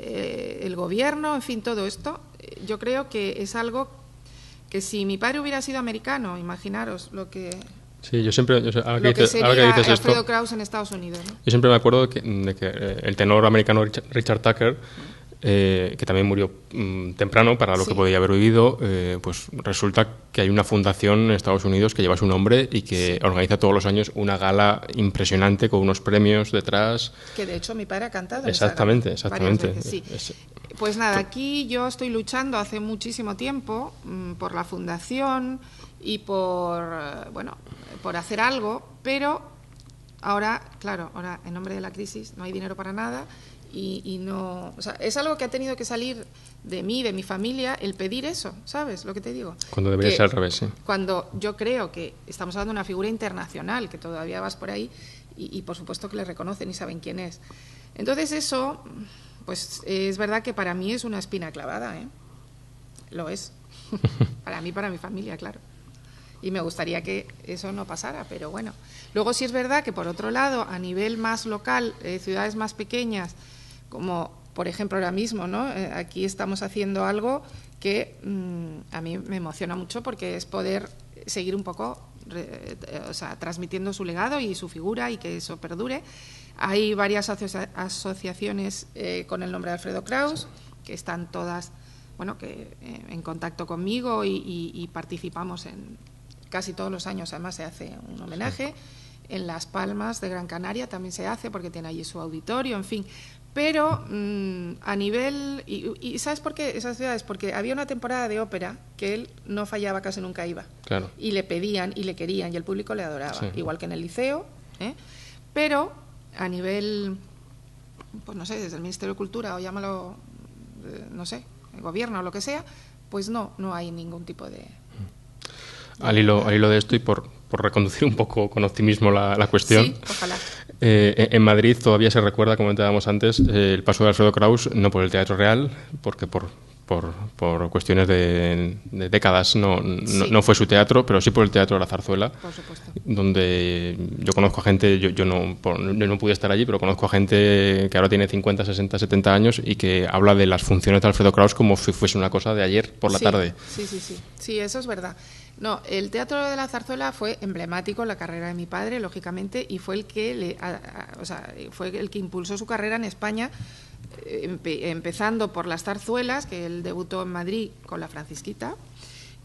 el gobierno, en fin, todo esto. Yo creo que es algo que si mi padre hubiera sido americano, imaginaros lo que... Sí, yo siempre... lo que sería Alfredo Kraus en Estados Unidos, ¿no? Yo siempre me acuerdo de que el tenor americano Richard Tucker, que también murió temprano para lo que podía haber vivido, pues resulta que hay una fundación en Estados Unidos que lleva su nombre y que organiza todos los años una gala impresionante con unos premios detrás. Que de hecho mi padre ha cantado. Exactamente, en esa gala, exactamente. Veces, sí. Pues nada, aquí yo estoy luchando hace muchísimo tiempo por la fundación y por hacer algo, pero ahora, claro, en nombre de la crisis no hay dinero para nada. Y no, o sea, es algo que ha tenido que salir de mí, de mi familia, el pedir eso, ¿sabes lo que te digo? Cuando debería ser al revés, sí. Cuando yo creo que estamos hablando de una figura internacional, que todavía vas por ahí y por supuesto que le reconocen y saben quién es. Entonces eso, pues es verdad que para mí es una espina clavada, Lo es. Para mí, para mi familia, claro. Y me gustaría que eso no pasara, pero bueno. Luego sí es verdad que, por otro lado, a nivel más local, ciudades más pequeñas, como por ejemplo ahora mismo, ¿no? Aquí estamos haciendo algo que a mí me emociona mucho porque es poder seguir un poco transmitiendo su legado y su figura y que eso perdure. Hay varias asociaciones con el nombre de Alfredo Kraus, que están todas en contacto conmigo y participamos en casi todos los años. Además se hace un homenaje. En Las Palmas de Gran Canaria también se hace porque tiene allí su auditorio, en fin. Pero a nivel... Y ¿sabes por qué esas ciudades? Porque había una temporada de ópera que él no fallaba, casi nunca iba. Claro. Y le pedían y le querían y el público le adoraba. Sí. Igual que en el Liceo. Pero a nivel, pues no sé, desde el Ministerio de Cultura o llámalo, no sé, el gobierno o lo que sea, pues no hay ningún tipo de... Al hilo de esto y por reconducir un poco con optimismo la cuestión. Sí, ojalá. En Madrid todavía se recuerda, como comentábamos antes, el paso de Alfredo Kraus, no por el Teatro Real, porque por cuestiones de décadas no fue su teatro, pero sí por el Teatro de la Zarzuela, por supuesto, donde yo conozco a gente, yo no pude estar allí, pero conozco a gente que ahora tiene 50, 60, 70 años y que habla de las funciones de Alfredo Kraus como si fuese una cosa de ayer por la tarde. Sí, eso es verdad. No, el Teatro de la Zarzuela fue emblemático en la carrera de mi padre, lógicamente, y fue el que fue el que impulsó su carrera en España empezando por las zarzuelas, que él debutó en Madrid con La Francisquita,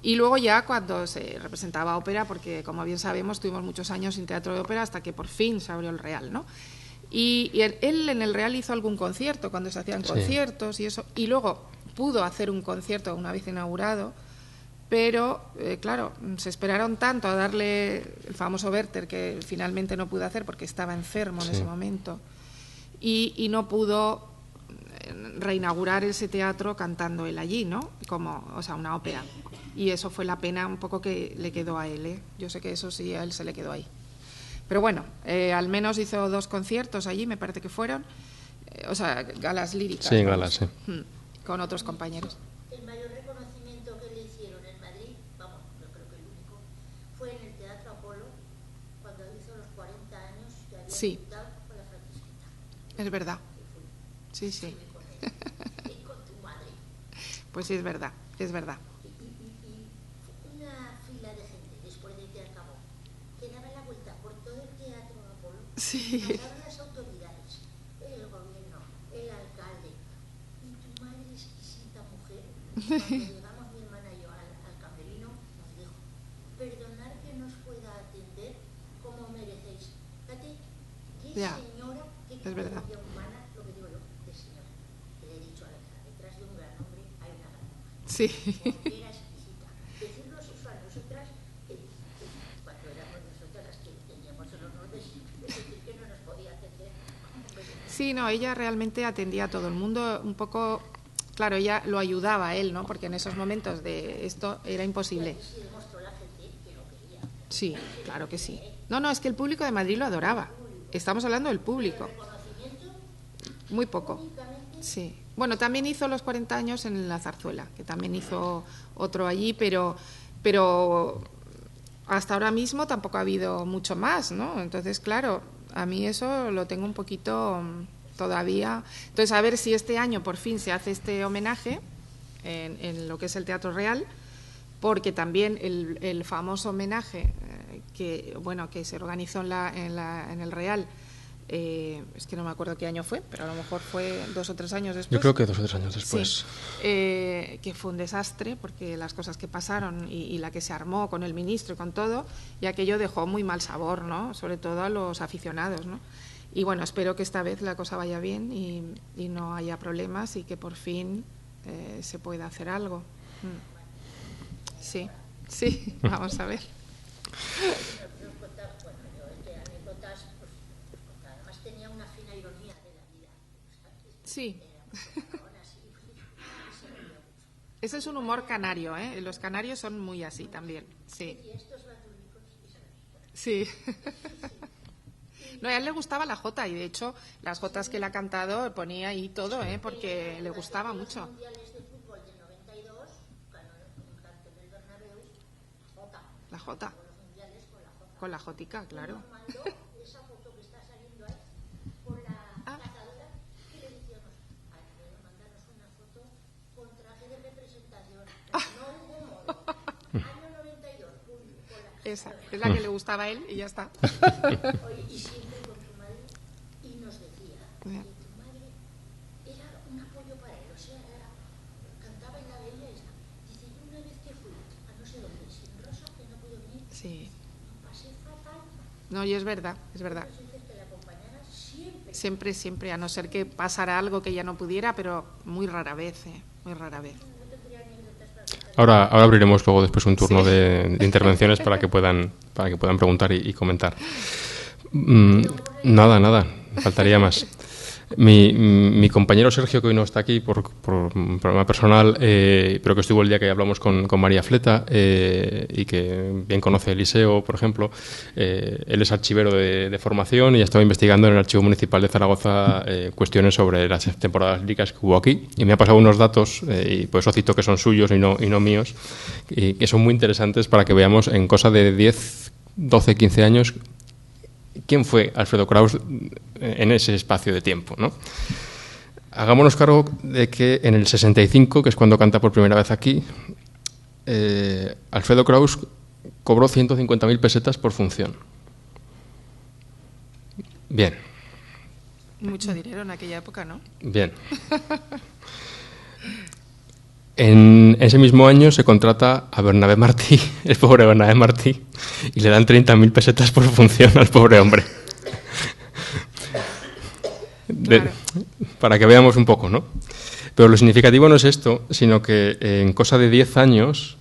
y luego ya cuando se representaba ópera, porque como bien sabemos tuvimos muchos años sin teatro de ópera hasta que por fin se abrió el Real, ¿no? Y él en el Real hizo algún concierto, cuando se hacían conciertos y eso, y luego pudo hacer un concierto una vez inaugurado, pero claro, se esperaron tanto a darle el famoso Werther, que finalmente no pudo hacer porque estaba enfermo en ese momento, y no pudo reinaugurar ese teatro cantando él allí, ¿no? O sea, una ópera. Y eso fue la pena un poco que le quedó a él, ¿eh? Yo sé que eso sí, a él se le quedó ahí. Pero bueno, al menos hizo 2 conciertos allí, me parece que fueron, o sea, galas líricas. Sí, galas, sí. Con otros compañeros. El mayor reconocimiento que le hicieron en Madrid, vamos, yo creo que el único, fue en el Teatro Apolo, cuando hizo los 40 años que había debutado con La Francisquita. Es verdad. Sí, sí. Y con tu madre. Pues sí, es verdad, es verdad. Y una fila de gente, después de que acabó, que daba la vuelta por todo el Teatro Apolo, sí. pasaban las autoridades, el gobierno, el alcalde, y tu madre exquisita mujer, cuando llegamos mi hermana y yo al camerino, nos dijo, perdonad que nos pueda atender como merecéis. Fíjate, qué señora, qué categoría humana, lo que digo yo, de señora. Que le he dicho a la hija, detrás de un gran hombre hay una gran mujer. Sí. Porque era exquisita. Decirlo eso a nosotras, cuando éramos nosotras las que teníamos el honor de decir que no nos podía atender. Sí, no, ella realmente atendía a todo el mundo un poco. Claro, ella lo ayudaba a él, ¿no? Porque en esos momentos de esto era imposible. Sí, demostró la gente que lo quería. Sí, claro que sí. No, es que el público de Madrid lo adoraba. Estamos hablando del público. Muy poco. Sí. Bueno, también hizo los 40 años en La Zarzuela, que también hizo otro allí, pero hasta ahora mismo tampoco ha habido mucho más, ¿no? Entonces, claro, a mí eso lo tengo un poquito todavía. Entonces, a ver si este año por fin se hace este homenaje en lo que es el Teatro Real, porque también el famoso homenaje que se organizó en el Real, es que no me acuerdo qué año fue, pero a lo mejor fue 2 o 3 años después. Yo creo que 2 o 3 años después. Sí, que fue un desastre, porque las cosas que pasaron y la que se armó con el ministro y con todo, y aquello dejó muy mal sabor, ¿no? Sobre todo a los aficionados, ¿no? Y bueno, espero que esta vez la cosa vaya bien y no haya problemas y que por fin se pueda hacer algo. Sí, vamos a ver. Además tenía una fina ironía de la vida. Sí. Ese es un humor canario, ¿eh? Los canarios son muy así también. Sí. Sí. No, a él le gustaba la jota y de hecho las jotas que él ha cantado ponía ahí todo, porque le gustaba mucho. Mundiales de fútbol del 92, ganó un canto del Bernabéu, la jota. Con la jotica, claro. Mandó esa foto que está saliendo ahí por la cazadora y le decíamos, mandarnos una foto con traje de representación. No hubo modo. Año 92, esa es la que le gustaba a él y ya está. Oye, y siempre con tu madre, y nos decía que tu madre era un apoyo para él, o sea, cantaba en la bella esta. Dice, yo una vez que fui a no sé dónde, sin Rosa, que no pudo venir, sí. pasé fatal. No, y es verdad, es verdad. Siempre, a no ser que pasara algo que ella no pudiera, pero muy rara vez, muy rara vez. Ahora abriremos luego después un turno de intervenciones para que puedan preguntar y comentar. Nada, faltaría más. Mi compañero Sergio, que hoy no está aquí por un problema personal, pero que estuvo el día que hablamos con María Fleta y que bien conoce el Liceo, por ejemplo, él es archivero de formación y ha estado investigando en el Archivo Municipal de Zaragoza cuestiones sobre las temporadas líricas que hubo aquí, y me ha pasado unos datos, y por eso cito que son suyos y no míos, y que son muy interesantes para que veamos en cosa de 10, 12, 15 años quién fue Alfredo Kraus en ese espacio de tiempo, ¿no? Hagámonos cargo de que en el 65, que es cuando canta por primera vez aquí, Alfredo Kraus cobró 150.000 pesetas por función. Bien. Mucho dinero en aquella época, ¿no? Bien. En ese mismo año se contrata a Bernabé Martí, el pobre Bernabé Martí, y le dan 30.000 pesetas por función al pobre hombre. Claro. Para que veamos un poco, ¿no? Pero lo significativo no es esto, sino que en cosa de 10 años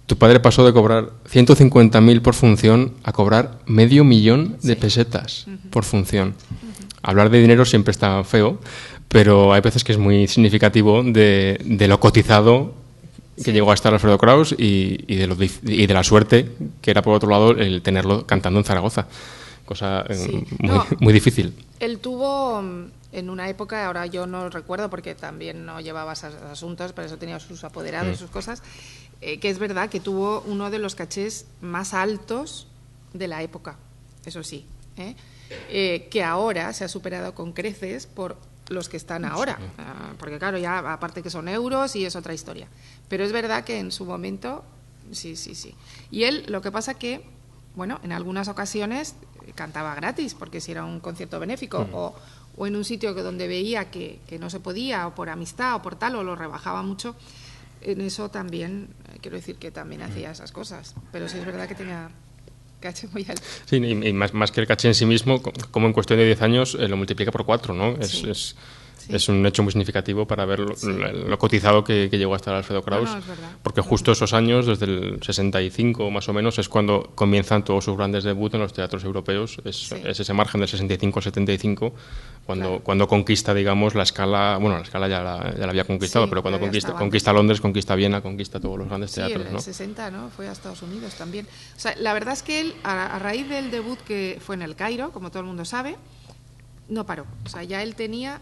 tu padre pasó de cobrar 150.000 por función a cobrar 500.000 de pesetas por función. Hablar de dinero siempre está feo, pero hay veces que es muy significativo de lo cotizado que llegó a estar Alfredo Kraus y de la suerte que era, por otro lado, el tenerlo cantando en Zaragoza. Cosa muy difícil. Él tuvo en una época, ahora yo no recuerdo porque también no llevaba esos asuntos, pero eso tenía sus apoderados y sus cosas, que es verdad que tuvo uno de los cachés más altos de la época, eso sí, que ahora se ha superado con creces por los que están ahora, porque claro, ya aparte que son euros y es otra historia, pero es verdad que en su momento, sí. Y él, lo que pasa que, bueno, en algunas ocasiones cantaba gratis, porque si era un concierto benéfico o en un sitio donde veía que no se podía, o por amistad o por tal, o lo rebajaba mucho, en eso también, quiero decir que también hacía esas cosas, pero sí es verdad que tenía caché muy alto. Sí, y más que el caché en sí mismo, como en cuestión de 10 años lo multiplica por 4, ¿no? Es un hecho muy significativo para ver lo cotizado que llegó a estar Alfredo Kraus, No, es verdad. porque justo esos años, desde el 65 más o menos, es cuando comienzan todos sus grandes debuts en los teatros europeos. Es ese margen del 65 al 75 cuando conquista, digamos, la escala. Bueno, la escala ya la había conquistado, pero cuando conquista Londres, conquista Viena, conquista todos los grandes teatros, en el ¿no? 60, ¿no? Fue a Estados Unidos también. O sea, la verdad es que él, a raíz del debut que fue en el Cairo, como todo el mundo sabe, no paró. O sea, ya él tenía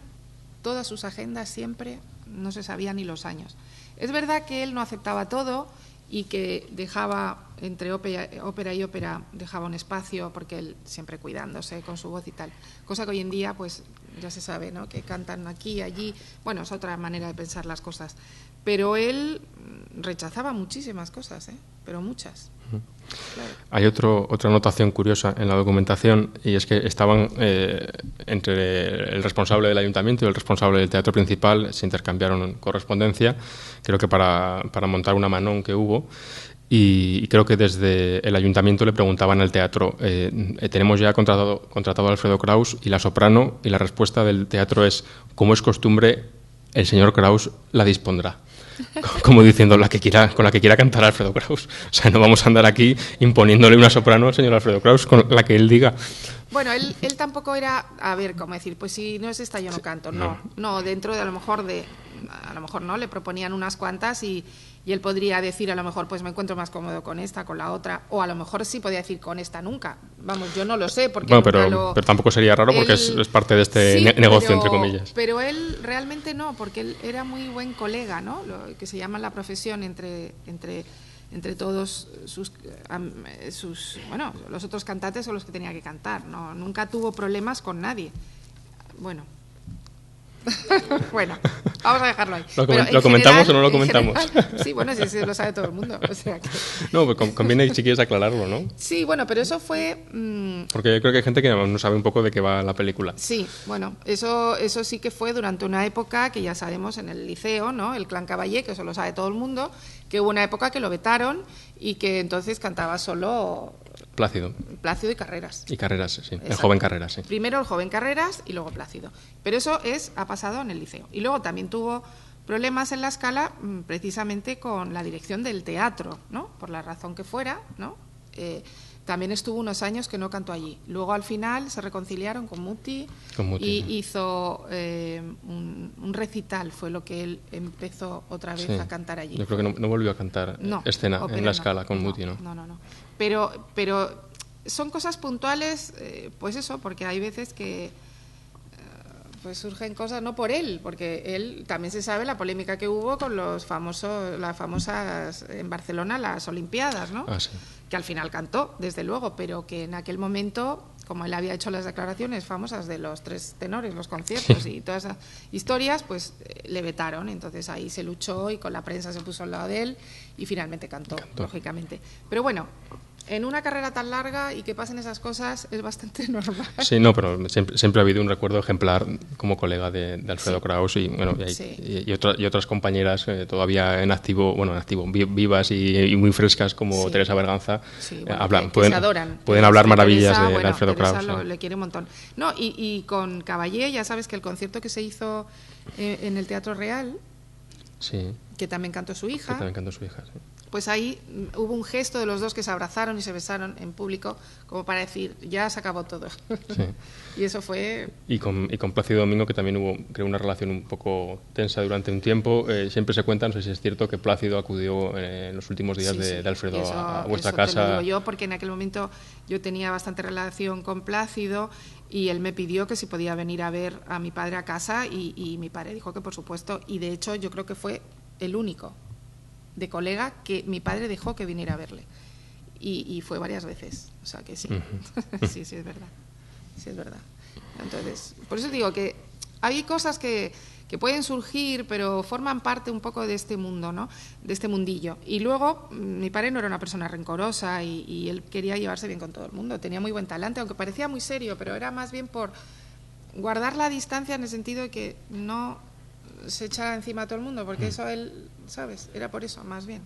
todas sus agendas siempre, no se sabía ni los años. Es verdad que él no aceptaba todo y que dejaba, entre ópera y ópera, dejaba un espacio, porque él siempre cuidándose con su voz y tal. Cosa que hoy en día, pues ya se sabe, ¿no? Que cantan aquí, allí. Bueno, es otra manera de pensar las cosas. Pero él rechazaba muchísimas cosas, pero muchas. Claro. Hay otra anotación curiosa en la documentación, y es que estaban entre el responsable del ayuntamiento y el responsable del teatro principal, se intercambiaron correspondencia, creo que para montar una Manon que hubo, y creo que desde el ayuntamiento le preguntaban al teatro, tenemos ya contratado a Alfredo Kraus y la soprano, y la respuesta del teatro es, como es costumbre, el señor Kraus la dispondrá. Como diciendo, con la que quiera cantar Alfredo Kraus. O sea, no vamos a andar aquí imponiéndole una soprano al señor Alfredo Kraus, con la que él diga. Bueno, él tampoco era, a ver, cómo decir, pues si no es esta yo no canto. No, dentro de a lo mejor no, le proponían unas cuantas y él podría decir a lo mejor, pues me encuentro más cómodo con esta, con la otra, o a lo mejor sí podía decir con esta nunca. Vamos, yo no lo sé, porque bueno, pero tampoco sería raro porque es parte de este negocio, entre comillas. Pero él realmente no, porque él era muy buen colega, ¿no? Lo que se llama la profesión entre todos los otros cantantes o los que tenía que cantar, ¿no? Nunca tuvo problemas con nadie. Bueno, vamos a dejarlo ahí. ¿Lo comentamos o no lo comentamos? Sí, bueno, sí, lo sabe todo el mundo. O sea que... No, pues conviene si quieres aclararlo, ¿no? Sí, bueno, pero eso fue... Porque yo creo que hay gente que no sabe un poco de qué va la película. Sí, bueno, eso sí que fue durante una época que ya sabemos en el liceo, ¿no? El Clan Caballé, que eso lo sabe todo el mundo, que hubo una época que lo vetaron y que entonces cantaba solo... Plácido y Carreras. Y Carreras, sí. Exacto. El joven Carreras, sí. Primero el joven Carreras y luego Plácido. Pero eso ha pasado en el liceo. Y luego también tuvo problemas en la Scala precisamente con la dirección del teatro, ¿no? Por la razón que fuera, ¿no? También estuvo unos años que no cantó allí. Luego al final se reconciliaron con Muti y hizo un recital, fue lo que él empezó otra vez a cantar allí. Yo creo que no volvió a cantar escena en la Scala con Muti, ¿no? No. Pero son cosas puntuales, pues eso, porque hay veces que pues surgen cosas no por él, porque él también se sabe la polémica que hubo con las famosas en Barcelona las Olimpiadas, ¿no? Sí. Que al final cantó, desde luego, pero que en aquel momento, como él había hecho las declaraciones famosas de los 3 tenores, los conciertos y todas esas historias, pues le vetaron. Entonces ahí se luchó y con la prensa se puso al lado de él y finalmente cantó. Lógicamente. Pero bueno, en una carrera tan larga y que pasen esas cosas es bastante normal. Sí, no, pero siempre ha habido un recuerdo ejemplar como colega de Alfredo Kraus y, bueno, y otras compañeras todavía en activo, vivas y muy frescas como Teresa Berganza, pueden hablar maravillas de Alfredo Kraus. Le quiere un montón. No, y con Caballé, ya sabes que el concierto que se hizo en el Teatro Real, que también cantó su hija, sí. Pues ahí hubo un gesto de los dos que se abrazaron y se besaron en público, como para decir, ya se acabó todo. Sí. Y eso fue... Y con Plácido Domingo, que también hubo, creo, una relación un poco tensa durante un tiempo. Siempre se cuenta, no sé si es cierto, que Plácido acudió en los últimos días de Alfredo a vuestra casa. Te lo digo yo, porque en aquel momento yo tenía bastante relación con Plácido y él me pidió que si podía venir a ver a mi padre a casa y mi padre dijo que por supuesto. Y de hecho yo creo que fue el único de colega que mi padre dejó que viniera a verle y fue varias veces, o sea que sí. Sí es verdad. Entonces, por eso digo que hay cosas que pueden surgir, pero forman parte un poco de este mundo, ¿no? De este mundillo. Y luego mi padre no era una persona rencorosa y él quería llevarse bien con todo el mundo, tenía muy buen talante, aunque parecía muy serio, pero era más bien por guardar la distancia en el sentido de que no se echara encima a todo el mundo, porque eso él, ¿sabes? Era por eso, más bien.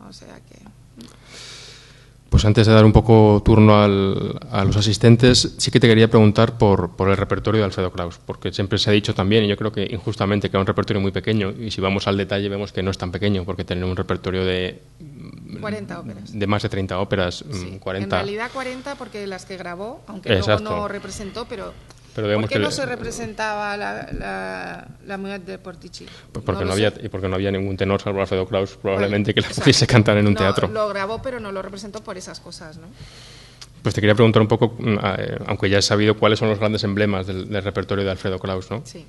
O sea que... Pues antes de dar un poco turno a los asistentes, sí que te quería preguntar por el repertorio de Alfredo Kraus, porque siempre se ha dicho también, y yo creo que injustamente, que era un repertorio muy pequeño, y si vamos al detalle vemos que no es tan pequeño, porque tiene un repertorio de 40 óperas. De más de 30 óperas, sí, 40. En realidad 40 porque las que grabó, aunque luego no representó, pero ¿por qué no se representaba la Muette de Portici? Porque no había ningún tenor salvo Alfredo Kraus, probablemente, que la pudiese cantar en un teatro. Lo grabó, pero no lo representó por esas cosas, ¿no? Pues te quería preguntar un poco, aunque ya he sabido cuáles son los grandes emblemas del repertorio de Alfredo Kraus, ¿no? Sí.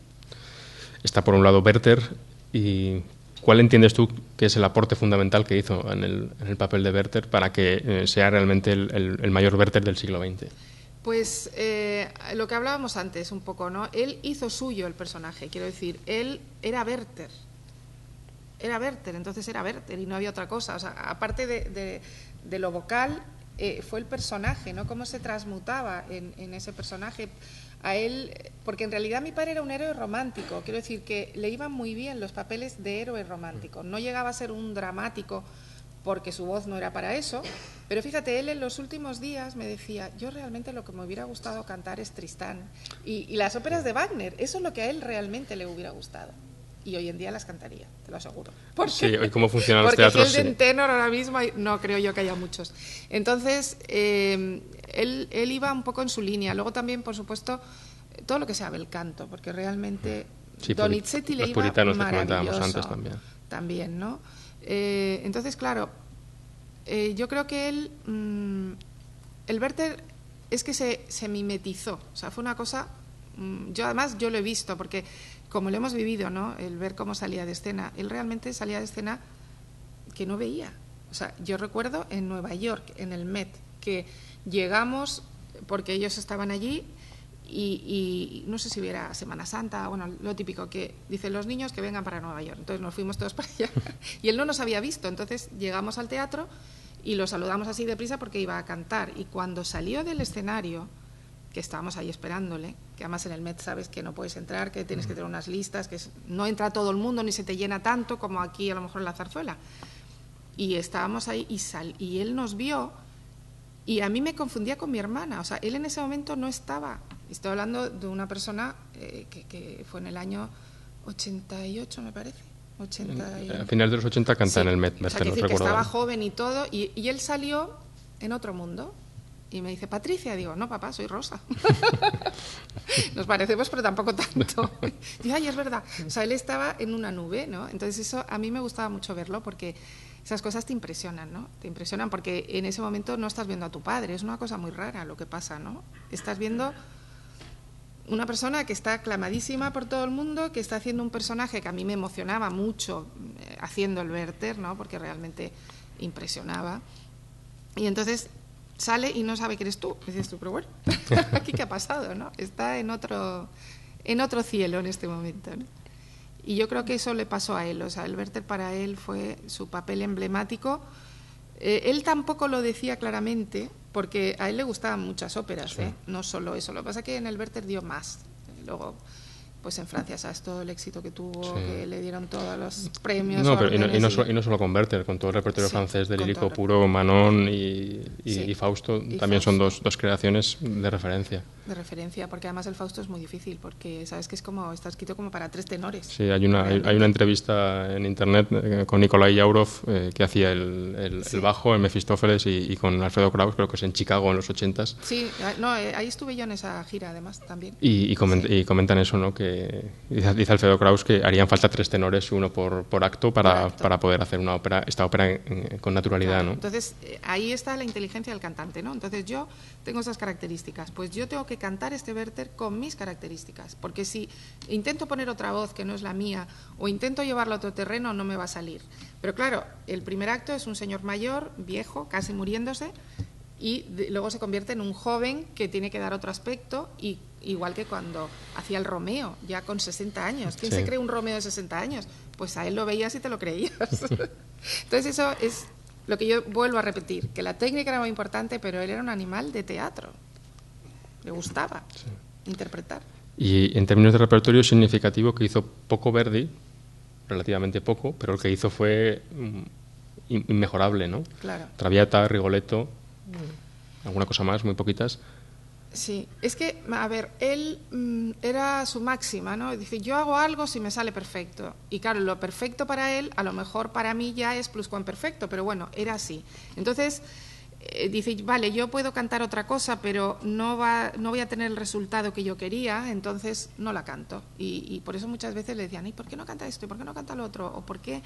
Está por un lado Werther, y ¿cuál entiendes tú que es el aporte fundamental que hizo en el papel de Werther para que sea realmente el mayor Werther del siglo XX? Pues lo que hablábamos antes un poco, ¿no? Él hizo suyo el personaje, quiero decir, él era Werther. Entonces era Werther y no había otra cosa. O sea, aparte de lo vocal, fue el personaje, ¿no? Cómo se transmutaba en ese personaje a él, porque en realidad mi padre era un héroe romántico, quiero decir que le iban muy bien los papeles de héroe romántico, no llegaba a ser un dramático porque su voz no era para eso, pero fíjate, él en los últimos días me decía, yo realmente lo que me hubiera gustado cantar es Tristán y las óperas de Wagner, eso es lo que a él realmente le hubiera gustado. Y hoy en día las cantaría, te lo aseguro. Sí, hoy cómo funcionan los teatros. Porque en tenor ahora mismo no creo yo que haya muchos. Entonces, él iba un poco en su línea. Luego también, por supuesto, todo lo que sea el canto, porque realmente Donizetti le iba puritanos maravilloso. Que comentábamos antes también, ¿no? Entonces, claro, yo creo que él, el Werther es que se mimetizó. O sea, fue una cosa, yo lo he visto, porque como lo hemos vivido, ¿no? El ver cómo salía de escena. Él realmente salía de escena que no veía. O sea, yo recuerdo en Nueva York, en el Met, que llegamos, porque ellos estaban allí, y no sé si hubiera Semana Santa, bueno, lo típico, que dicen los niños que vengan para Nueva York. Entonces nos fuimos todos para allá. Y él no nos había visto. Entonces llegamos al teatro y lo saludamos así deprisa porque iba a cantar. Y cuando salió del escenario, que estábamos ahí esperándole, que además en el Met sabes que no puedes entrar, que tienes que tener unas listas, que no entra todo el mundo ni se te llena tanto como aquí a lo mejor en la Zarzuela. Y estábamos ahí y él nos vio y a mí me confundía con mi hermana. O sea, él en ese momento no estaba. Estoy hablando de una persona que fue en el año 88, me parece. A finales de los 80 canta en el Met. O sea, que estaba joven y todo, y él salió en otro mundo. Y me dice, Patricia, digo, no, papá, soy Rosa. Nos parecemos, pero tampoco tanto. Y ay, es verdad. O sea, él estaba en una nube, ¿no? Entonces eso a mí me gustaba mucho verlo porque esas cosas te impresionan, ¿no? Te impresionan porque en ese momento no estás viendo a tu padre. Es una cosa muy rara lo que pasa, ¿no? Estás viendo una persona que está aclamadísima por todo el mundo, que está haciendo un personaje que a mí me emocionaba mucho haciendo el Werther, ¿no? Porque realmente impresionaba. Y entonces sale y no sabe que eres tú. Dices tú, pero bueno, ¿aquí qué ha pasado, no? Está en otro cielo en este momento, ¿no? Y yo creo que eso le pasó a él. O sea, el Werther para él fue su papel emblemático Él tampoco lo decía claramente, porque a él le gustaban muchas óperas, Sí. no solo eso. Lo que pasa es que en el Werther dio más. Luego, pues en Francia, ¿sabes? Todo el éxito que tuvo, Sí. que le dieron todos los premios. No, pero órdenes y no solo con Werther, con todo el repertorio Sí, francés de con Lírico todo el Puro, Manon Sí. y Fausto, Y también Fausto. son dos creaciones de referencia. de referencia, porque además el Fausto es muy difícil, porque sabes que es como, está escrito como para 3 tenores. Sí, hay una entrevista en internet con Nikolai Yaurov que hacía el bajo en Mefistófeles y con Alfredo Kraus, creo que es en Chicago en los 80s. Sí, no, ahí estuve yo en esa gira además también. Y comentan eso, ¿no? Que dice Alfredo Kraus que harían falta 3 tenores, uno por acto, para poder hacer esta ópera con naturalidad, Claro. ¿no? Entonces, ahí está la inteligencia del cantante, ¿no? Entonces, yo tengo esas características. Pues yo tengo que cantar este Werther con mis características, porque si intento poner otra voz que no es la mía o intento llevarlo a otro terreno, no me va a salir. Pero claro, el primer acto es un señor mayor, viejo, casi muriéndose, y luego se convierte en un joven que tiene que dar otro aspecto, y igual que cuando hacía el Romeo, ya con 60 años. ¿Quién Sí. se cree un Romeo de 60 años? Pues a él lo veías y te lo creías. Entonces eso es lo que yo vuelvo a repetir, que la técnica era muy importante, pero él era un animal de teatro. Le gustaba interpretar. Y en términos de repertorio es significativo que hizo poco Verdi, relativamente poco, pero el que hizo fue inmejorable, ¿no? Claro. Traviata, Rigoletto, alguna cosa más, muy poquitas. Sí, es que, a ver, él era su máxima, ¿no? Dice, yo hago algo si me sale perfecto. Y claro, lo perfecto para él, a lo mejor para mí ya es pluscuamperfecto, pero bueno, era así. Entonces, dice, vale, yo puedo cantar otra cosa, pero no voy a tener el resultado que yo quería, entonces no la canto. Y por eso muchas veces le decían, ¿y por qué no canta esto? ¿Y por qué no canta lo otro? ¿O por qué?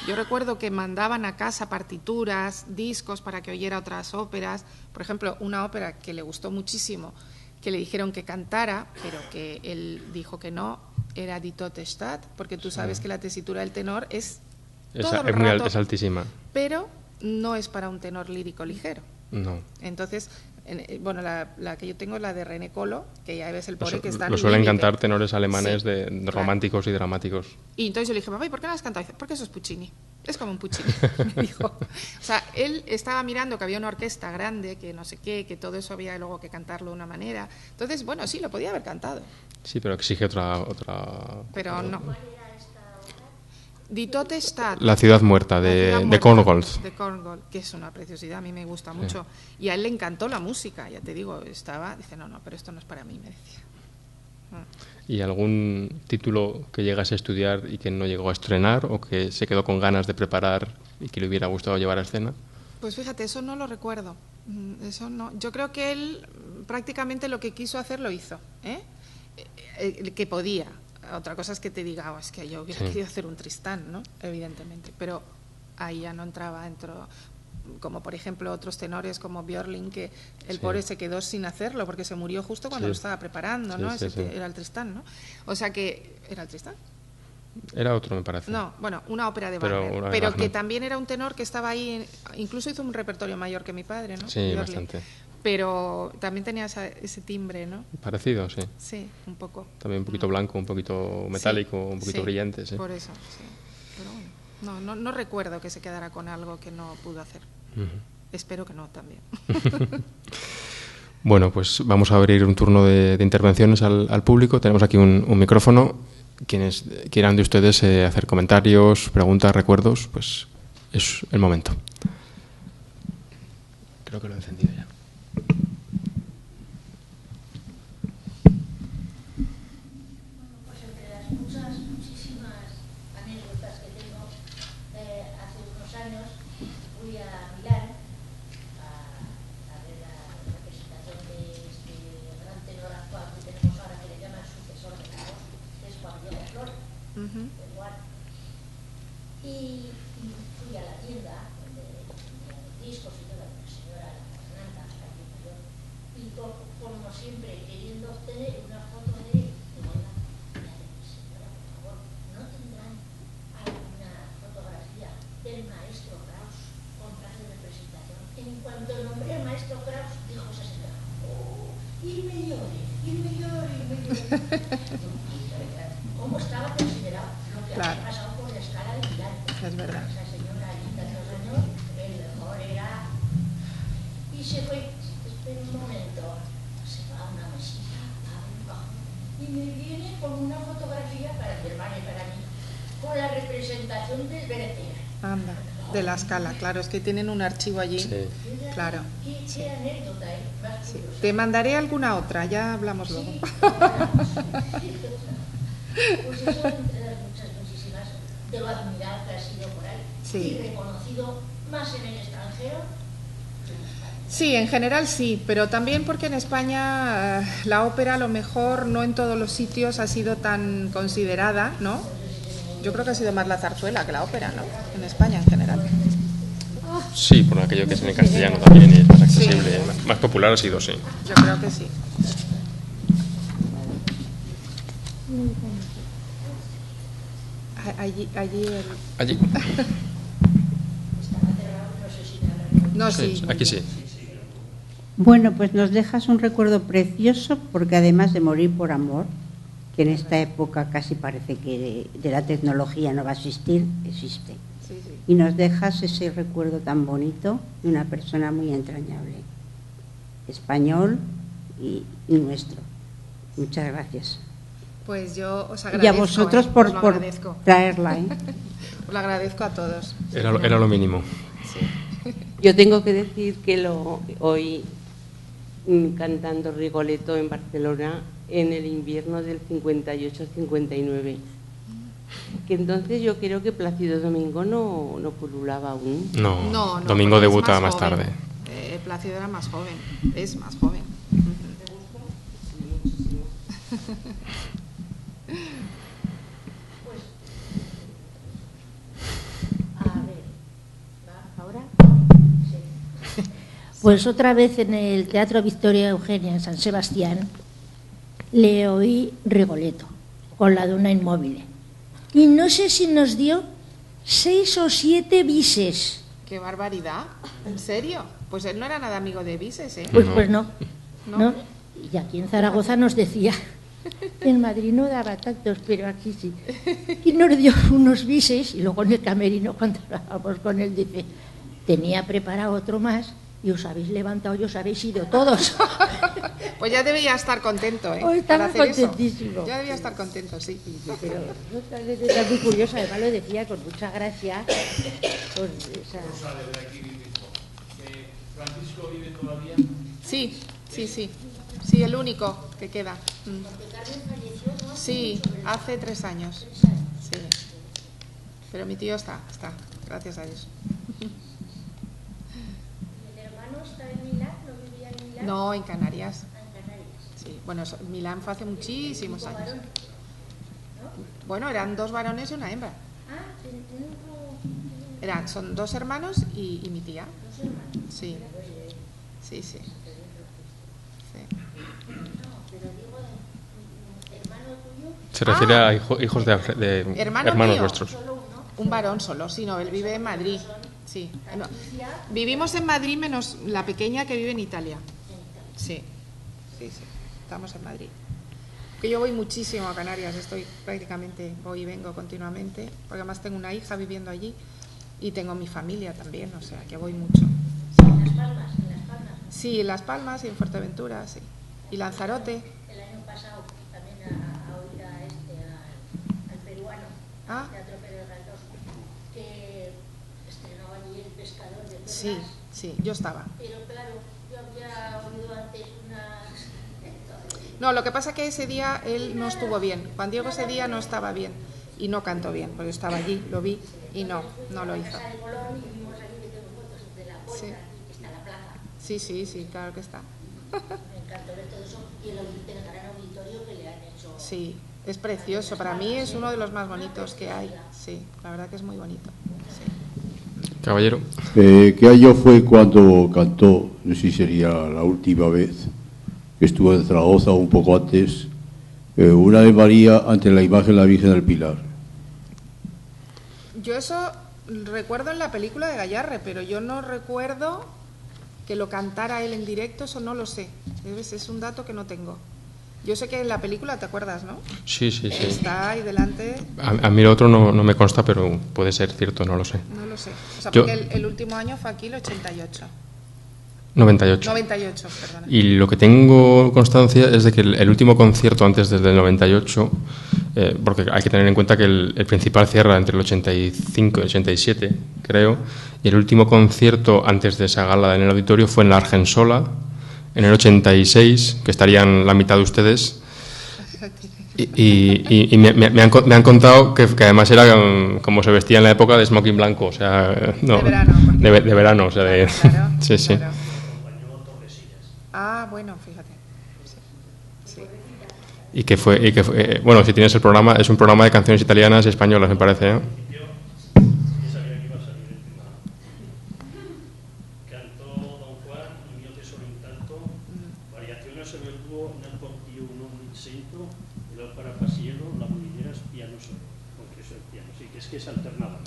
Yo recuerdo que mandaban a casa partituras, discos para que oyera otras óperas. Por ejemplo, una ópera que le gustó muchísimo, que le dijeron que cantara, pero que él dijo que no, era Die Tote Stadt, porque tú sabes que la tesitura del tenor es todo el rato, Es altísima. pero no es para un tenor lírico ligero. No. Entonces, bueno, la que yo tengo es la de René Colo, que ya ves el pobre que está Lo al suelen límite. cantar tenores alemanes Sí, de claro. románticos y dramáticos. Y entonces yo le dije, papá, ¿y por qué no has cantado? Dice, porque eso es Puccini. Es como un Puccini, me dijo. O sea, él estaba mirando que había una orquesta grande, que no sé qué, que todo eso había luego que cantarlo de una manera. Entonces, bueno, sí, lo podía haber cantado, Sí, pero exige otra... pero no. Die Tote Stadt. La ciudad muerta La ciudad de muerta, Corngold. de Corngold, que es una preciosidad, a mí me gusta mucho. Y a él le encantó la música, ya te digo, dice, no, pero esto no es para mí, me decía. ¿Y algún título que llegase a estudiar y que no llegó a estrenar o que se quedó con ganas de preparar y que le hubiera gustado llevar a escena? Pues fíjate, eso no lo recuerdo. Eso no. Yo creo que él prácticamente lo que quiso hacer lo hizo, que podía. Otra cosa es que te diga, es que yo hubiera querido hacer un Tristán, ¿no? Evidentemente, pero ahí ya no entraba dentro, como por ejemplo otros tenores como Björling, que el pobre se quedó sin hacerlo porque se murió justo cuando lo estaba preparando, ¿no? Era el Tristán, ¿no? O sea que, ¿era el Tristán? Era otro, me parece. No, bueno, una ópera de Pero Wagner, una de pero Wagner. que también era un tenor que estaba ahí, incluso hizo un repertorio mayor que mi padre, ¿no? Sí, Björling. bastante. Pero también tenía ese timbre, ¿no? Parecido, sí. Sí, un poco. También un poquito blanco, un poquito metálico, un poquito brillante, sí. Por eso, sí. Pero bueno, no recuerdo que se quedara con algo que no pudo hacer. Espero que no también. Bueno, pues vamos a abrir un turno de intervenciones al público. Tenemos aquí un micrófono. Quienes quieran de ustedes hacer comentarios, preguntas, recuerdos, pues es el momento. Creo que lo he encendido ya. Pues entre las muchísimas anécdotas que tengo, hace unos años fui a Milán a ver la representación de este gran tenor actual que tenemos ahora, que le llaman sucesor de Carlos, que es Juan Diego Flores, de Juan. Y fui a la tienda donde vendían los discos y toda la señora Fernanda, la tienda yo, y como siempre queriendo obtener una foto de señora, por favor, ¿no tendrán alguna fotografía del maestro Kraus con traje de representación? En cuanto nombré al maestro Kraus, dijo esa señora, ¡oh! Y me lloré, y me lloré, y me lloré. ¿Cómo estaba considerado lo que había pasado por la escala de Milán? Es verdad. Esa señora linda de los años, el mejor era recuperación del Venecia. Anda, de la Scala, claro, es que tienen un archivo allí. Sí. Claro. Qué anécdota, más Sí. curiosa. Te mandaré alguna otra, ya hablamos luego. Pues eso, entre las muchísimas, de lo admirado que ha sido por ahí. Sí. Y reconocido más en el extranjero que en España. Sí, en general sí, pero también porque en España la ópera a lo mejor no en todos los sitios ha sido tan considerada, ¿no? Yo creo que ha sido más la zarzuela que la ópera, ¿no? En España en general. Sí, por aquello que es en el castellano también y es más accesible, más popular ha sido, sí. Yo creo que sí. Allí Allí. No, Sí, sí. aquí sí. Bueno, pues nos dejas un recuerdo precioso porque además de morir por amor, que en esta época casi parece que de la tecnología no va a existir, existe. Sí, sí. Y nos dejas ese recuerdo tan bonito de una persona muy entrañable, español y nuestro. Muchas gracias. Pues yo os Y agradezco. a vosotros os por lo agradezco. traerla. Os lo agradezco a todos. Era lo mínimo. Yo tengo que decir que hoy cantando Rigoletto en Barcelona en el invierno del 58-59, que entonces yo creo que Plácido Domingo no pululaba aún. No, No, Domingo porque es debuta más más joven. tarde. Plácido era más joven, es más joven. A ver, ¿va ahora? Sí. Pues otra vez en el Teatro Victoria Eugenia en San Sebastián le oí Rigoletto con la Duna Inmóvil. Y no sé si nos dio 6 o 7 bises. ¡Qué barbaridad! ¿En serio? Pues él no era nada amigo de Bises, ¿eh? Pues no. ¿No? ¿No? Y aquí en Zaragoza nos decía, en Madrid no daba tantos, pero aquí sí. Y nos dio unos bises y luego en el camerino cuando hablábamos con él dice, tenía preparado otro más y os habéis levantado y os habéis ido todos. Pues ya debía estar contento, ¿eh? Hoy estaba Para hacer eso. contentísimo. Ya debía estar contento, sí. Pero era muy curioso, además lo decía con mucha gracia. Con esa... ¿Francisco vive todavía? Sí, sí, sí. Sí, el único que queda. Sí, hace 3 años. Sí. Pero mi tío está, gracias a Dios. ¿El hermano está en Milán? ¿No vivía en Milán? No, en Canarias. En Canarias. Sí. Bueno, Milán fue hace muchísimos años. Bueno, eran 2 varones y una hembra. Ah, Son 2 hermanos y mi tía. Sí. Sí, sí. Se refiere a hijos de ¿Hermano hermanos mío? vuestros. Un varón solo, sí, no, él vive en Madrid. Sí. No. Vivimos en Madrid menos la pequeña que vive en Italia. Sí, sí, sí. Estamos en Madrid. Que yo voy muchísimo a Canarias, voy y vengo continuamente, porque además tengo una hija viviendo allí y tengo mi familia también, o sea, que voy mucho. ¿En Las Palmas? Sí, en Las Palmas y en Fuerteventura, sí. Y Lanzarote. El año pasado también a oír al peruano, Ah. Teatro Pérez Galdós, que estrenó allí El Pescador de Perlas. Sí, sí, yo estaba. Pero claro, yo había oído antes unas... No, lo que pasa que ese día él no estuvo bien. Juan Diego ese día no estaba bien y no cantó bien, porque estaba allí, lo vi y no lo hizo. Casa de Colón y vimos allí que tengo fotos de la puerta, Sí. y está la plaza. Sí, sí, sí, claro que está. Me encantó ver todo eso y el gran auditorio que le han hecho. Sí, es precioso. Para mí es uno de los más bonitos que hay. Sí, la verdad que es muy bonito. Sí. Caballero. ¿Qué año fue cuando cantó, no sé si sería la última vez, que estuvo en Zaragoza o un poco antes, una de María ante la imagen de la Virgen del Pilar? Yo eso recuerdo en la película de Gayarre, pero yo no recuerdo que lo cantara él en directo, eso no lo sé. Es un dato que no tengo. Yo sé que en la película, ¿te acuerdas, no? Sí, sí, sí. Está ahí delante. A mí lo otro no me consta, pero puede ser cierto, no lo sé. No lo sé. O sea, Yo- porque el último año fue aquí el 88. 98. 98, perdona. Y lo que tengo constancia es de que el último concierto antes del 98 porque hay que tener en cuenta que el Principal cierra entre el 85 y el 87, creo, y el último concierto antes de esa gala en el auditorio fue en la Argensola, en el 86, que estarían la mitad de ustedes. Y me han contado que además era como se vestía en la época de smoking blanco, o sea, no, de verano, o sea, de, claro, sí, sí. Claro. Ah, bueno, fíjate. Sí. Y que fue, bueno, si tienes el programa, es un programa de canciones italianas y españolas, me parece, ¿eh?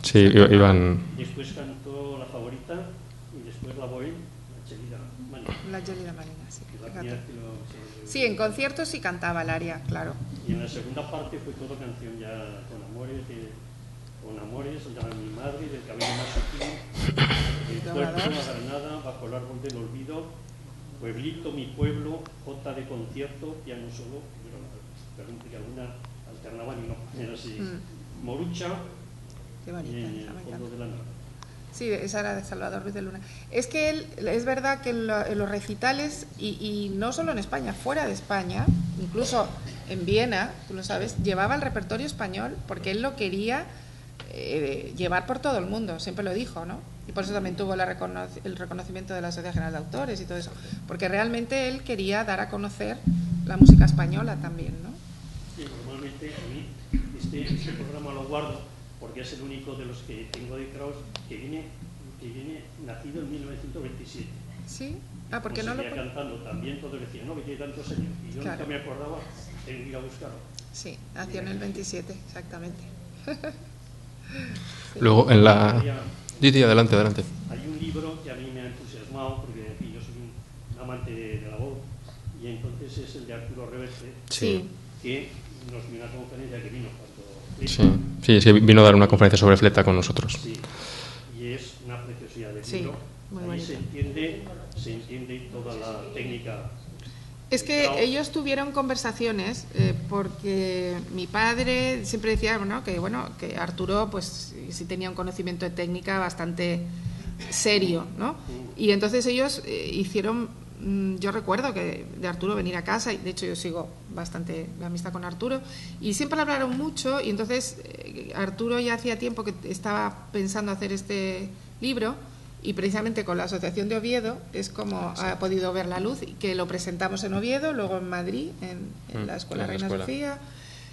Sí, iban. Después cantó La Favorita y después La Bohème, La Gelida Marina, sí. Fíjate. Sí, en conciertos sí cantaba el aria, claro. Y en la segunda parte fue todo canción ya con amores, de mi madre, del cabello más sutil, el puerto, la Granada, bajo el árbol del olvido, Pueblito, mi pueblo, jota de concierto, piano solo, pero que alguna alternaban y no, era así. Morucha. Qué bonita, y en el fondo de la nada. Sí, esa era de Salvador Ruiz de Luna. Es que él, es verdad que en los recitales, y no solo en España, fuera de España, incluso en Viena, tú lo sabes, llevaba el repertorio español porque él lo quería llevar por todo el mundo, siempre lo dijo, ¿no? Y por eso también tuvo el reconocimiento de la Sociedad General de Autores y todo eso, porque realmente él quería dar a conocer la música española también, ¿no? Sí, normalmente a mí este programa lo guardo porque es el único de los que tengo dedicados que viene nacido en 1927. ¿Sí? Ah, porque no lo seguía cantando también, todos decían, no, que tiene tantos años, y yo nunca me acordaba, tengo que ir a buscarlo. Sí, nació en el 27, exactamente. Sí. Luego en la... Didi, adelante. Hay un libro que a mí me ha entusiasmado, porque yo soy un amante de la voz, y entonces es el de Arturo Reverte, sí, que nos vino a una conferencia que vino cuando... Sí, es que vino a dar una conferencia sobre Fleta con nosotros. Sí, y es una preciosidad de libro. Muy ahí se entiende toda la técnica. Es que ellos tuvieron conversaciones porque mi padre siempre decía que Arturo pues sí tenía un conocimiento de técnica bastante serio, ¿no? Y entonces ellos hicieron, yo recuerdo que de Arturo venir a casa, y de hecho yo sigo bastante la amistad con Arturo, y siempre hablaron mucho, y entonces Arturo ya hacía tiempo que estaba pensando hacer este libro, y precisamente con la Asociación de Oviedo es como ha podido ver la luz, y que lo presentamos en Oviedo, luego en Madrid, en la Escuela Reina Sofía,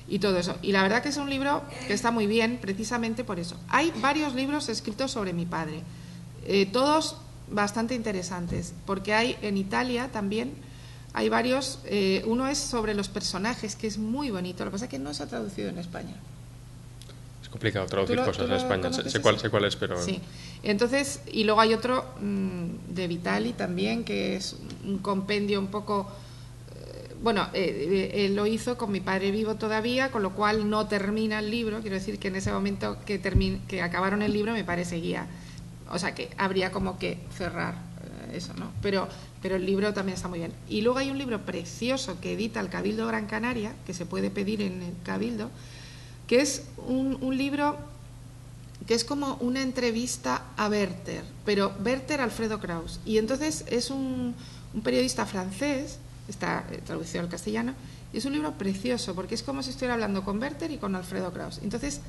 y todo eso. Y la verdad que es un libro que está muy bien, precisamente por eso. Hay varios libros escritos sobre mi padre, todos bastante interesantes, porque hay en Italia también, hay varios, uno es sobre los personajes, que es muy bonito, lo que pasa es que no se ha traducido en España. Es complicado traducir cosas en España, sé cuál es, pero... Sí, entonces, y luego hay otro de Vitali también, que es un compendio un poco... él lo hizo con mi padre vivo todavía, con lo cual no termina el libro, quiero decir que en ese momento que acabaron el libro mi padre seguía, o sea que habría como que cerrar eso, ¿no? Pero el libro también está muy bien. Y luego hay un libro precioso que edita el Cabildo Gran Canaria, que se puede pedir en el Cabildo, que es un libro que es como una entrevista a Werther, pero Werther Alfredo Kraus. Y entonces es un periodista francés, está traducido al castellano, y es un libro precioso, porque es como si estuviera hablando con Werther y con Alfredo Kraus. Entonces,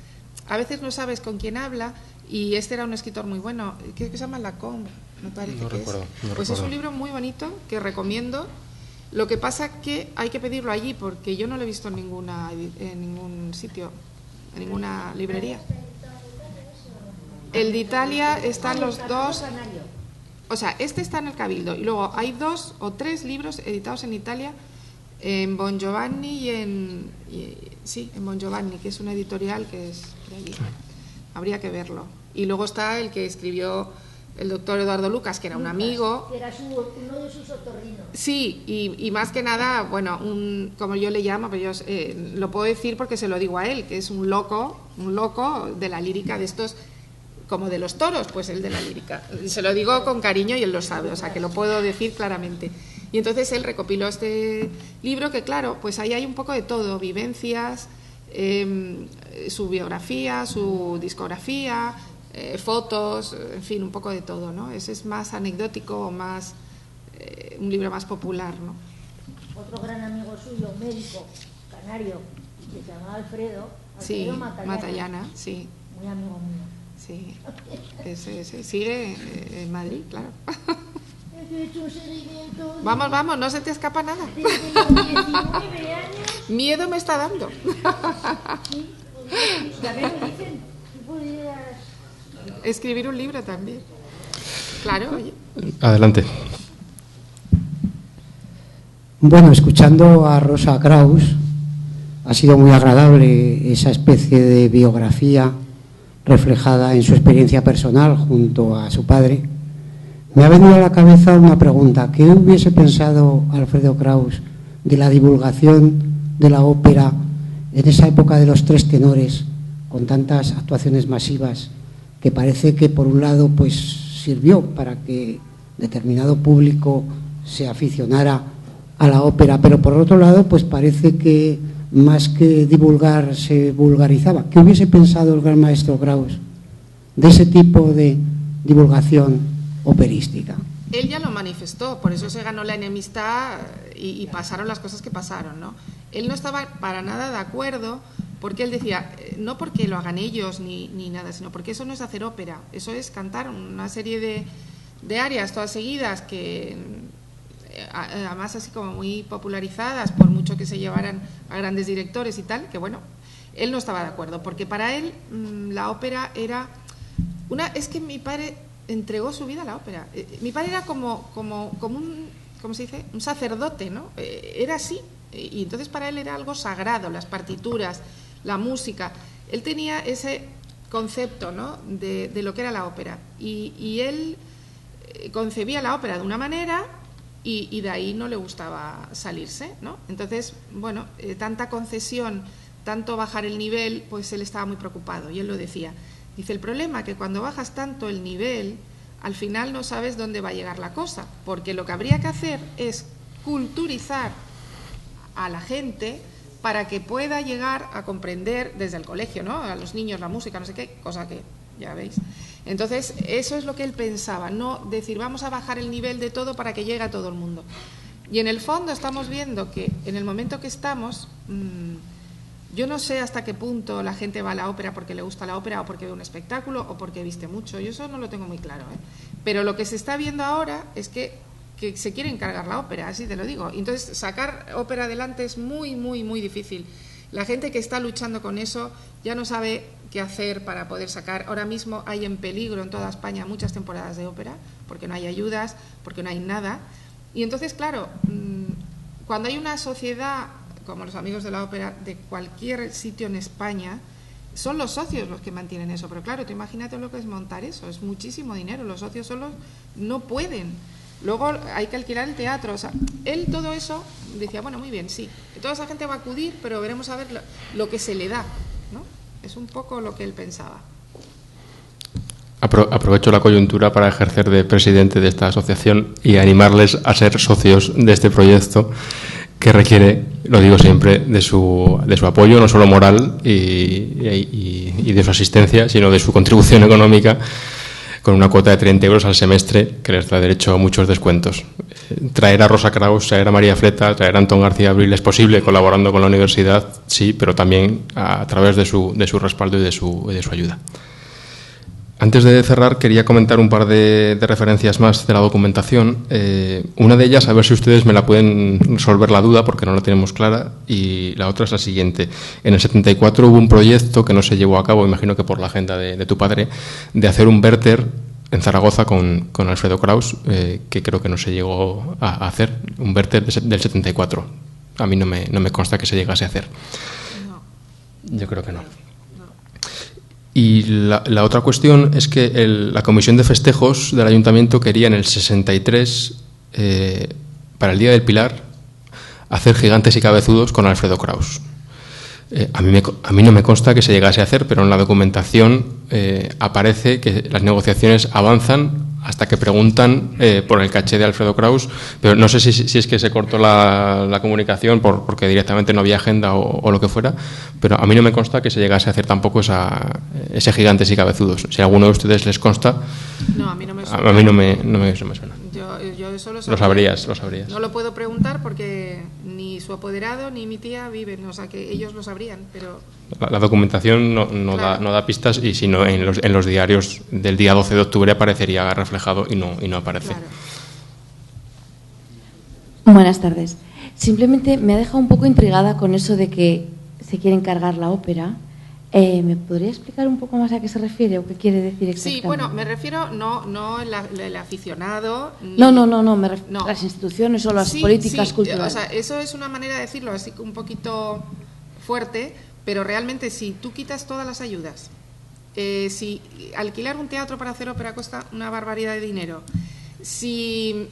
a veces no sabes con quién habla, y este era un escritor muy bueno, que se llama Lacombe, me parece que es. Pues es un libro muy bonito que recomiendo. Lo que pasa que hay que pedirlo allí, porque yo no lo he visto en ningún sitio, en ninguna librería. El de Italia están los dos, o sea, este está en el Cabildo, y luego hay 2 o 3 libros editados en Italia, en Bon Giovanni en Bon Giovanni, que es una editorial que es de allí. Habría que verlo. Y luego está el que escribió el doctor Eduardo Lucas, que era un amigo. Que era uno de sus otorrinos. Sí, y más que nada, como yo le llamo, pero yo lo puedo decir porque se lo digo a él, que es un loco de la lírica de estos, como de los toros, pues el de la lírica. Se lo digo con cariño y él lo sabe, o sea que lo puedo decir claramente. Y entonces él recopiló este libro que, claro, pues ahí hay un poco de todo, vivencias, su biografía, su discografía, fotos, en fin, un poco de todo, ¿no? Ese es más anecdótico, más un libro más popular, ¿no? Otro gran amigo suyo, médico, canario, que se llamaba Alfredo Matallana, sí. Muy amigo mío. Sí, ese sigue en Madrid, claro. He hecho un seguimiento. Vamos, no se te escapa nada. Desde los 19 años. Miedo me está dando. Sí, pues, también me dicen, tú podrías... Escribir un libro también. Claro, oye. Adelante. Bueno, escuchando a Rosa Kraus, ha sido muy agradable esa especie de biografía reflejada en su experiencia personal junto a su padre. Me ha venido a la cabeza una pregunta. ¿Qué hubiese pensado Alfredo Kraus de la divulgación de la ópera en esa época de los tres tenores, con tantas actuaciones masivas, que parece que por un lado pues sirvió para que determinado público se aficionara a la ópera, pero por otro lado pues parece que más que divulgar se vulgarizaba? ¿Qué hubiese pensado el gran maestro Kraus de ese tipo de divulgación operística? Él ya lo manifestó, por eso se ganó la enemistad y pasaron las cosas que pasaron, ¿no? Él no estaba para nada de acuerdo, porque él decía, no porque lo hagan ellos ni nada, sino porque eso no es hacer ópera, eso es cantar una serie de arias todas seguidas que además así como muy popularizadas, por mucho que se llevaran a grandes directores y tal, que bueno, él no estaba de acuerdo, porque para él la ópera era es que mi padre entregó su vida a la ópera. Mi padre era como un, ¿cómo se dice?, un sacerdote, ¿no? Era así, y entonces para él era algo sagrado, las partituras, la música. Él tenía ese concepto, ¿no?, de lo que era la ópera, y él concebía la ópera de una manera y de ahí no le gustaba salirse, ¿no? Entonces, bueno, tanta concesión, tanto bajar el nivel, pues él estaba muy preocupado, y él lo decía. Dice, el problema es que cuando bajas tanto el nivel, al final no sabes dónde va a llegar la cosa, porque lo que habría que hacer es culturizar a la gente para que pueda llegar a comprender desde el colegio, ¿no?, a los niños la música, no sé qué, cosa que ya veis. Entonces, eso es lo que él pensaba, no decir, vamos a bajar el nivel de todo para que llegue a todo el mundo. Y en el fondo estamos viendo que en el momento que estamos, yo no sé hasta qué punto la gente va a la ópera porque le gusta la ópera o porque ve un espectáculo o porque viste mucho, yo eso no lo tengo muy claro, ¿eh? Pero lo que se está viendo ahora es que se quiere encargar la ópera, así te lo digo. Entonces, sacar ópera adelante es muy, muy, muy difícil. La gente que está luchando con eso ya no sabe qué hacer para poder sacar. Ahora mismo hay en peligro en toda España muchas temporadas de ópera, porque no hay ayudas, porque no hay nada. Y entonces, claro, cuando hay una sociedad como los amigos de la ópera de cualquier sitio en España, son los socios los que mantienen eso. Pero claro, tú imagínate lo que es montar eso, es muchísimo dinero, los socios solos no pueden. Luego hay que alquilar el teatro, o sea, él todo eso decía, bueno, muy bien, sí, toda esa gente va a acudir, pero veremos a ver lo que se le da, ¿no? Es un poco lo que él pensaba. Aprovecho la coyuntura para ejercer de presidente de esta asociación y animarles a ser socios de este proyecto que requiere, lo digo siempre, de su apoyo, no solo moral y de su asistencia, sino de su contribución económica, con una cuota de 30 euros al semestre que les da derecho a muchos descuentos. Traer a Rosa Kraus, traer a María Fleta, traer a Antón García Abril es posible colaborando con la universidad, sí, pero también a través de su respaldo y de su ayuda. Antes de cerrar, quería comentar un par de referencias más de la documentación. Una de ellas, a ver si ustedes me la pueden resolver la duda, porque no la tenemos clara, y la otra es la siguiente. En el 74 hubo un proyecto que no se llevó a cabo, imagino que por la agenda de tu padre, de hacer un Werther en Zaragoza con Alfredo Kraus, que creo que no se llegó a hacer, un Werther del 74. A mí no me consta que se llegase a hacer. No. Yo creo que no. Y la otra cuestión es que la Comisión de Festejos del Ayuntamiento quería en el 63, para el Día del Pilar, hacer Gigantes y Cabezudos con Alfredo Kraus. A mí no me consta que se llegase a hacer, pero en la documentación aparece que las negociaciones avanzan hasta que preguntan por el caché de Alfredo Kraus, pero no sé si es que se cortó la comunicación porque directamente no había agenda o lo que fuera, pero a mí no me consta que se llegase a hacer tampoco ese Gigantes y Cabezudos. Si a alguno de ustedes les consta, no, a mí no me suena. A mí no me suena. Yo eso lo sabrías. No lo puedo preguntar porque ni su apoderado ni mi tía viven, o sea que ellos lo sabrían, pero... La documentación no da pistas, y si no, en los diarios del día 12 de octubre aparecería reflejado y no aparece. Claro. Buenas tardes. Simplemente me ha dejado un poco intrigada con eso de que se quiere encargar la ópera. ¿Me podría explicar un poco más a qué se refiere o qué quiere decir exactamente? Sí, bueno, me refiero no el aficionado. No, las instituciones o las políticas culturales. O sea, eso es una manera de decirlo así un poquito fuerte, pero realmente si tú quitas todas las ayudas, si alquilar un teatro para hacer ópera cuesta una barbaridad de dinero, si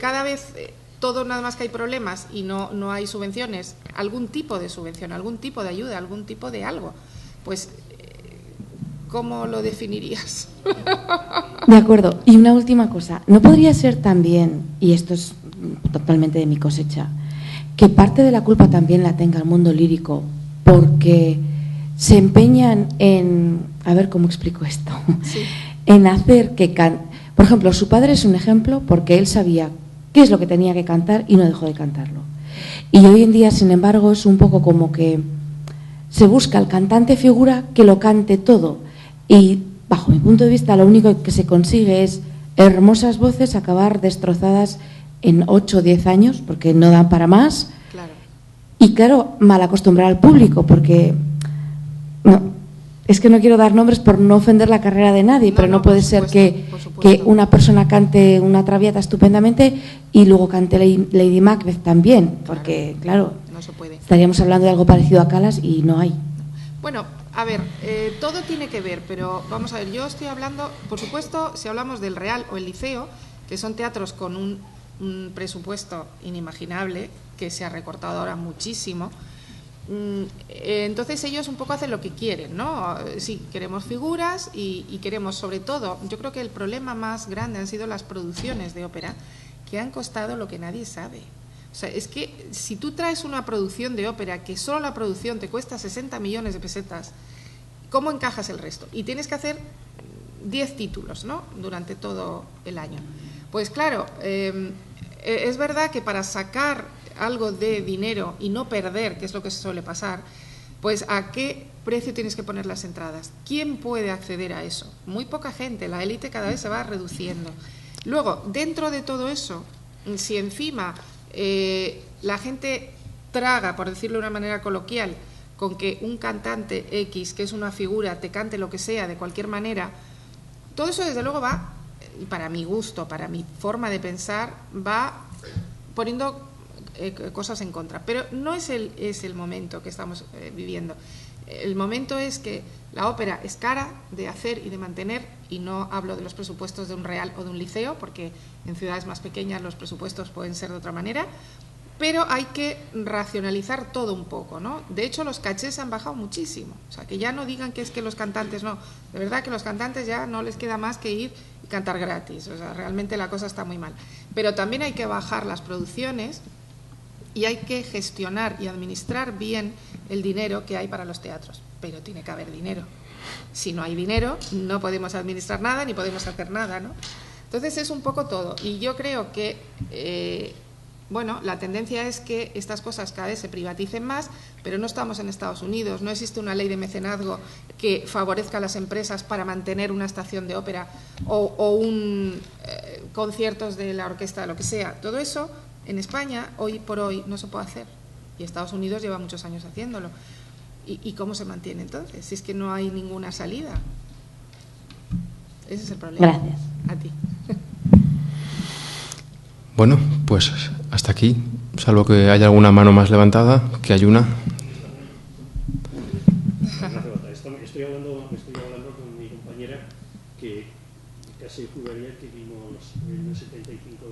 cada vez... todo nada más que hay problemas y no hay subvenciones, algún tipo de subvención, algún tipo de ayuda, algún tipo de algo, pues ¿cómo lo definirías? De acuerdo. Y una última cosa, ¿no podría ser también, y esto es totalmente de mi cosecha, que parte de la culpa también la tenga el mundo lírico porque se empeñan en, a ver cómo explico esto, sí, en hacer que por ejemplo, su padre es un ejemplo porque él sabía qué es lo que tenía que cantar y no dejó de cantarlo. Y hoy en día, sin embargo, es un poco como que se busca el cantante figura que lo cante todo. Y, bajo mi punto de vista, lo único que se consigue es hermosas voces acabar destrozadas en 8 o 10 años, porque no dan para más. Claro. Y, claro, mal acostumbrar al público, porque... Es que no quiero dar nombres por no ofender la carrera de nadie, pero no puede ser que una persona cante una Traviata estupendamente y luego cante Lady Macbeth también, porque, claro, no se puede. Estaríamos hablando de algo parecido a Calas y no hay. Bueno, a ver, todo tiene que ver, pero vamos a ver, yo estoy hablando, por supuesto, si hablamos del Real o el Liceo, que son teatros con un presupuesto inimaginable, que se ha recortado ahora muchísimo. Entonces ellos un poco hacen lo que quieren, ¿no? Sí, queremos figuras y queremos, sobre todo, yo creo que el problema más grande han sido las producciones de ópera, que han costado lo que nadie sabe. O sea, es que si tú traes una producción de ópera que solo la producción te cuesta 60 millones de pesetas, ¿cómo encajas el resto? Y tienes que hacer 10 títulos, ¿no? Durante todo el año. Pues claro, es verdad que para sacar algo de dinero y no perder, que es lo que se suele pasar, pues ¿a qué precio tienes que poner las entradas? ¿Quién puede acceder a eso? Muy poca gente, la élite cada vez se va reduciendo. Luego, dentro de todo eso, si encima la gente traga, por decirlo de una manera coloquial, con que un cantante X, que es una figura, te cante lo que sea, de cualquier manera, todo eso desde luego va, para mi gusto, para mi forma de pensar, va poniendo cosas en contra, pero no es el momento que estamos viviendo. El momento es que la ópera es cara de hacer y de mantener, y no hablo de los presupuestos de un Real o de un Liceo, porque en ciudades más pequeñas los presupuestos pueden ser de otra manera, pero hay que racionalizar todo un poco, ¿no? De hecho, los cachés han bajado muchísimo, o sea, que ya no digan que es que los cantantes no, de verdad que los cantantes ya no les queda más que ir y cantar gratis, o sea, realmente la cosa está muy mal. Pero también hay que bajar las producciones y hay que gestionar y administrar bien el dinero que hay para los teatros, pero tiene que haber dinero. Si no hay dinero, no podemos administrar nada ni podemos hacer nada, ¿no? Entonces es un poco todo, y yo creo que bueno, la tendencia es que estas cosas cada vez se privaticen más, pero no estamos en Estados Unidos, no existe una ley de mecenazgo que favorezca a las empresas para mantener una estación de ópera o conciertos de la orquesta, lo que sea. Todo eso en España hoy por hoy no se puede hacer, y Estados Unidos lleva muchos años haciéndolo. ¿Y cómo se mantiene entonces? Si es que no hay ninguna salida. Ese es el problema. Gracias. A ti. Bueno, pues hasta aquí, salvo que haya alguna mano más levantada, que hay una. Estoy hablando con mi compañera que casi juraría que vimos en el 75.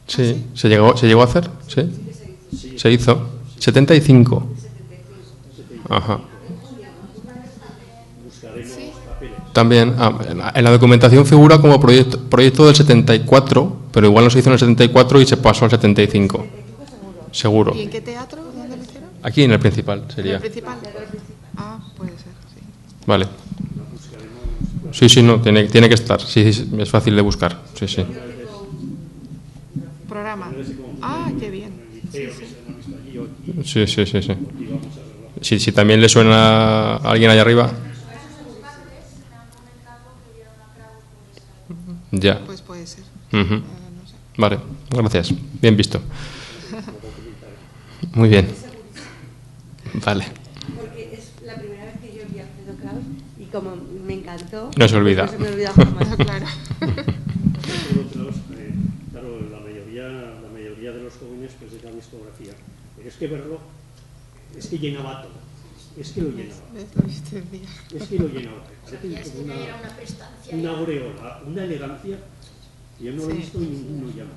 Sí, ¿se llegó a hacer? Sí, se hizo. 75. Ajá. Buscaremos papeles. También, en la documentación figura como proyecto del 74, pero igual no se hizo en el 74 y se pasó al 75. Seguro. ¿Y en qué teatro? ¿Dónde lo hicieron? Aquí en el Principal sería. ¿En el Principal? Ah, puede ser, sí. Vale. Sí, no, tiene que estar. Sí, es fácil de buscar. Sí. Programa. Ah, qué bien. Sí. Si también le suena a alguien allá arriba. Ya. Pues puede ser. Uh-huh. No sé. Vale, gracias. Bien visto. Muy bien. Vale. Porque es la primera vez que yo vi a Alfredo Kraus y como me encantó. No se olvida. No se me olvida jamás. Claro. Claro, la mayoría de los jóvenes pues es la discografía. Pero es que verlo, es que llenaba todo. Es que lo llenaba. Es que lo llenaba. Parece como una aureola, una elegancia. Yo no lo he visto en ninguno ya más.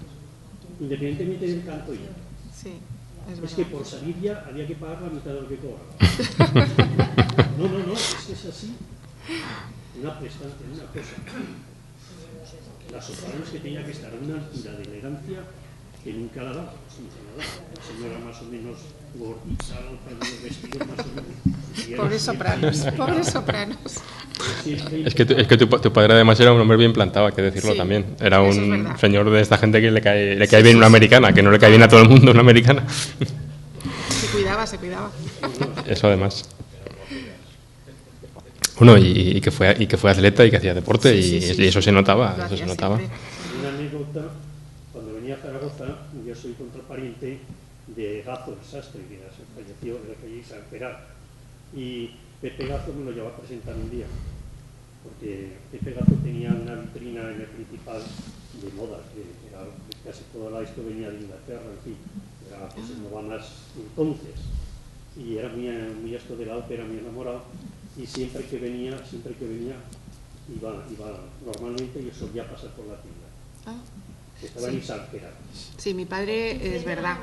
Independientemente del canto ya. Sí, es que por salir ya había que pagar la mitad de lo que cobraba. No, es que es así. Una prestancia, una cosa. Las sopranos que tenía que estar a una altura de elegancia que nunca la daba. La señora más o menos gordita, con los vestidos más o menos. Pobres sopranos. Es que tu padre además era un hombre bien plantado, hay que decirlo también. Era un señor de esta gente que le cae bien una americana, que no le cae bien a todo el mundo una americana. Se cuidaba. Eso además. Bueno, y que fue atleta y que hacía deporte y eso se notaba. Eso se notaba. Una anécdota, cuando venía a Zaragoza, yo soy contrapariente de Gazo, el sastre, que falleció en la calle San Peral. Y Pepe Gazo me lo llevó a presentar un día, porque Pepe Gazo tenía una vitrina en el Principal de modas, que era, casi toda la esto venía de Inglaterra, en fin, era pues no va más entonces. Y era muy esto de la ópera, muy enamorado, y siempre que venía iba normalmente yo solía pasar por la tienda. Estaba en San Peral. Sí, mi padre, es verdad,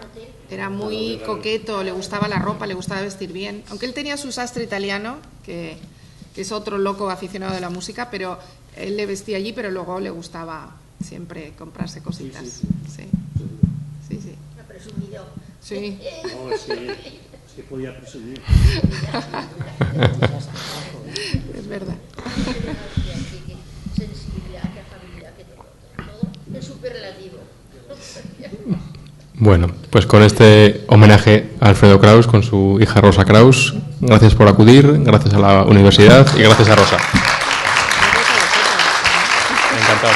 era muy coqueto, le gustaba la ropa, le gustaba vestir bien. Aunque él tenía su sastre italiano, que es otro loco aficionado de la música, pero él le vestía allí, pero luego le gustaba siempre comprarse cositas. Sí. Ha presumido. Sí. No, es que podía presumir. Es verdad. Sensibilidad, que afabilidad, que todo es súper relativo. Bueno, pues con este homenaje a Alfredo Kraus, con su hija Rosa Kraus, gracias por acudir, gracias a la universidad y gracias a Rosa. Encantado.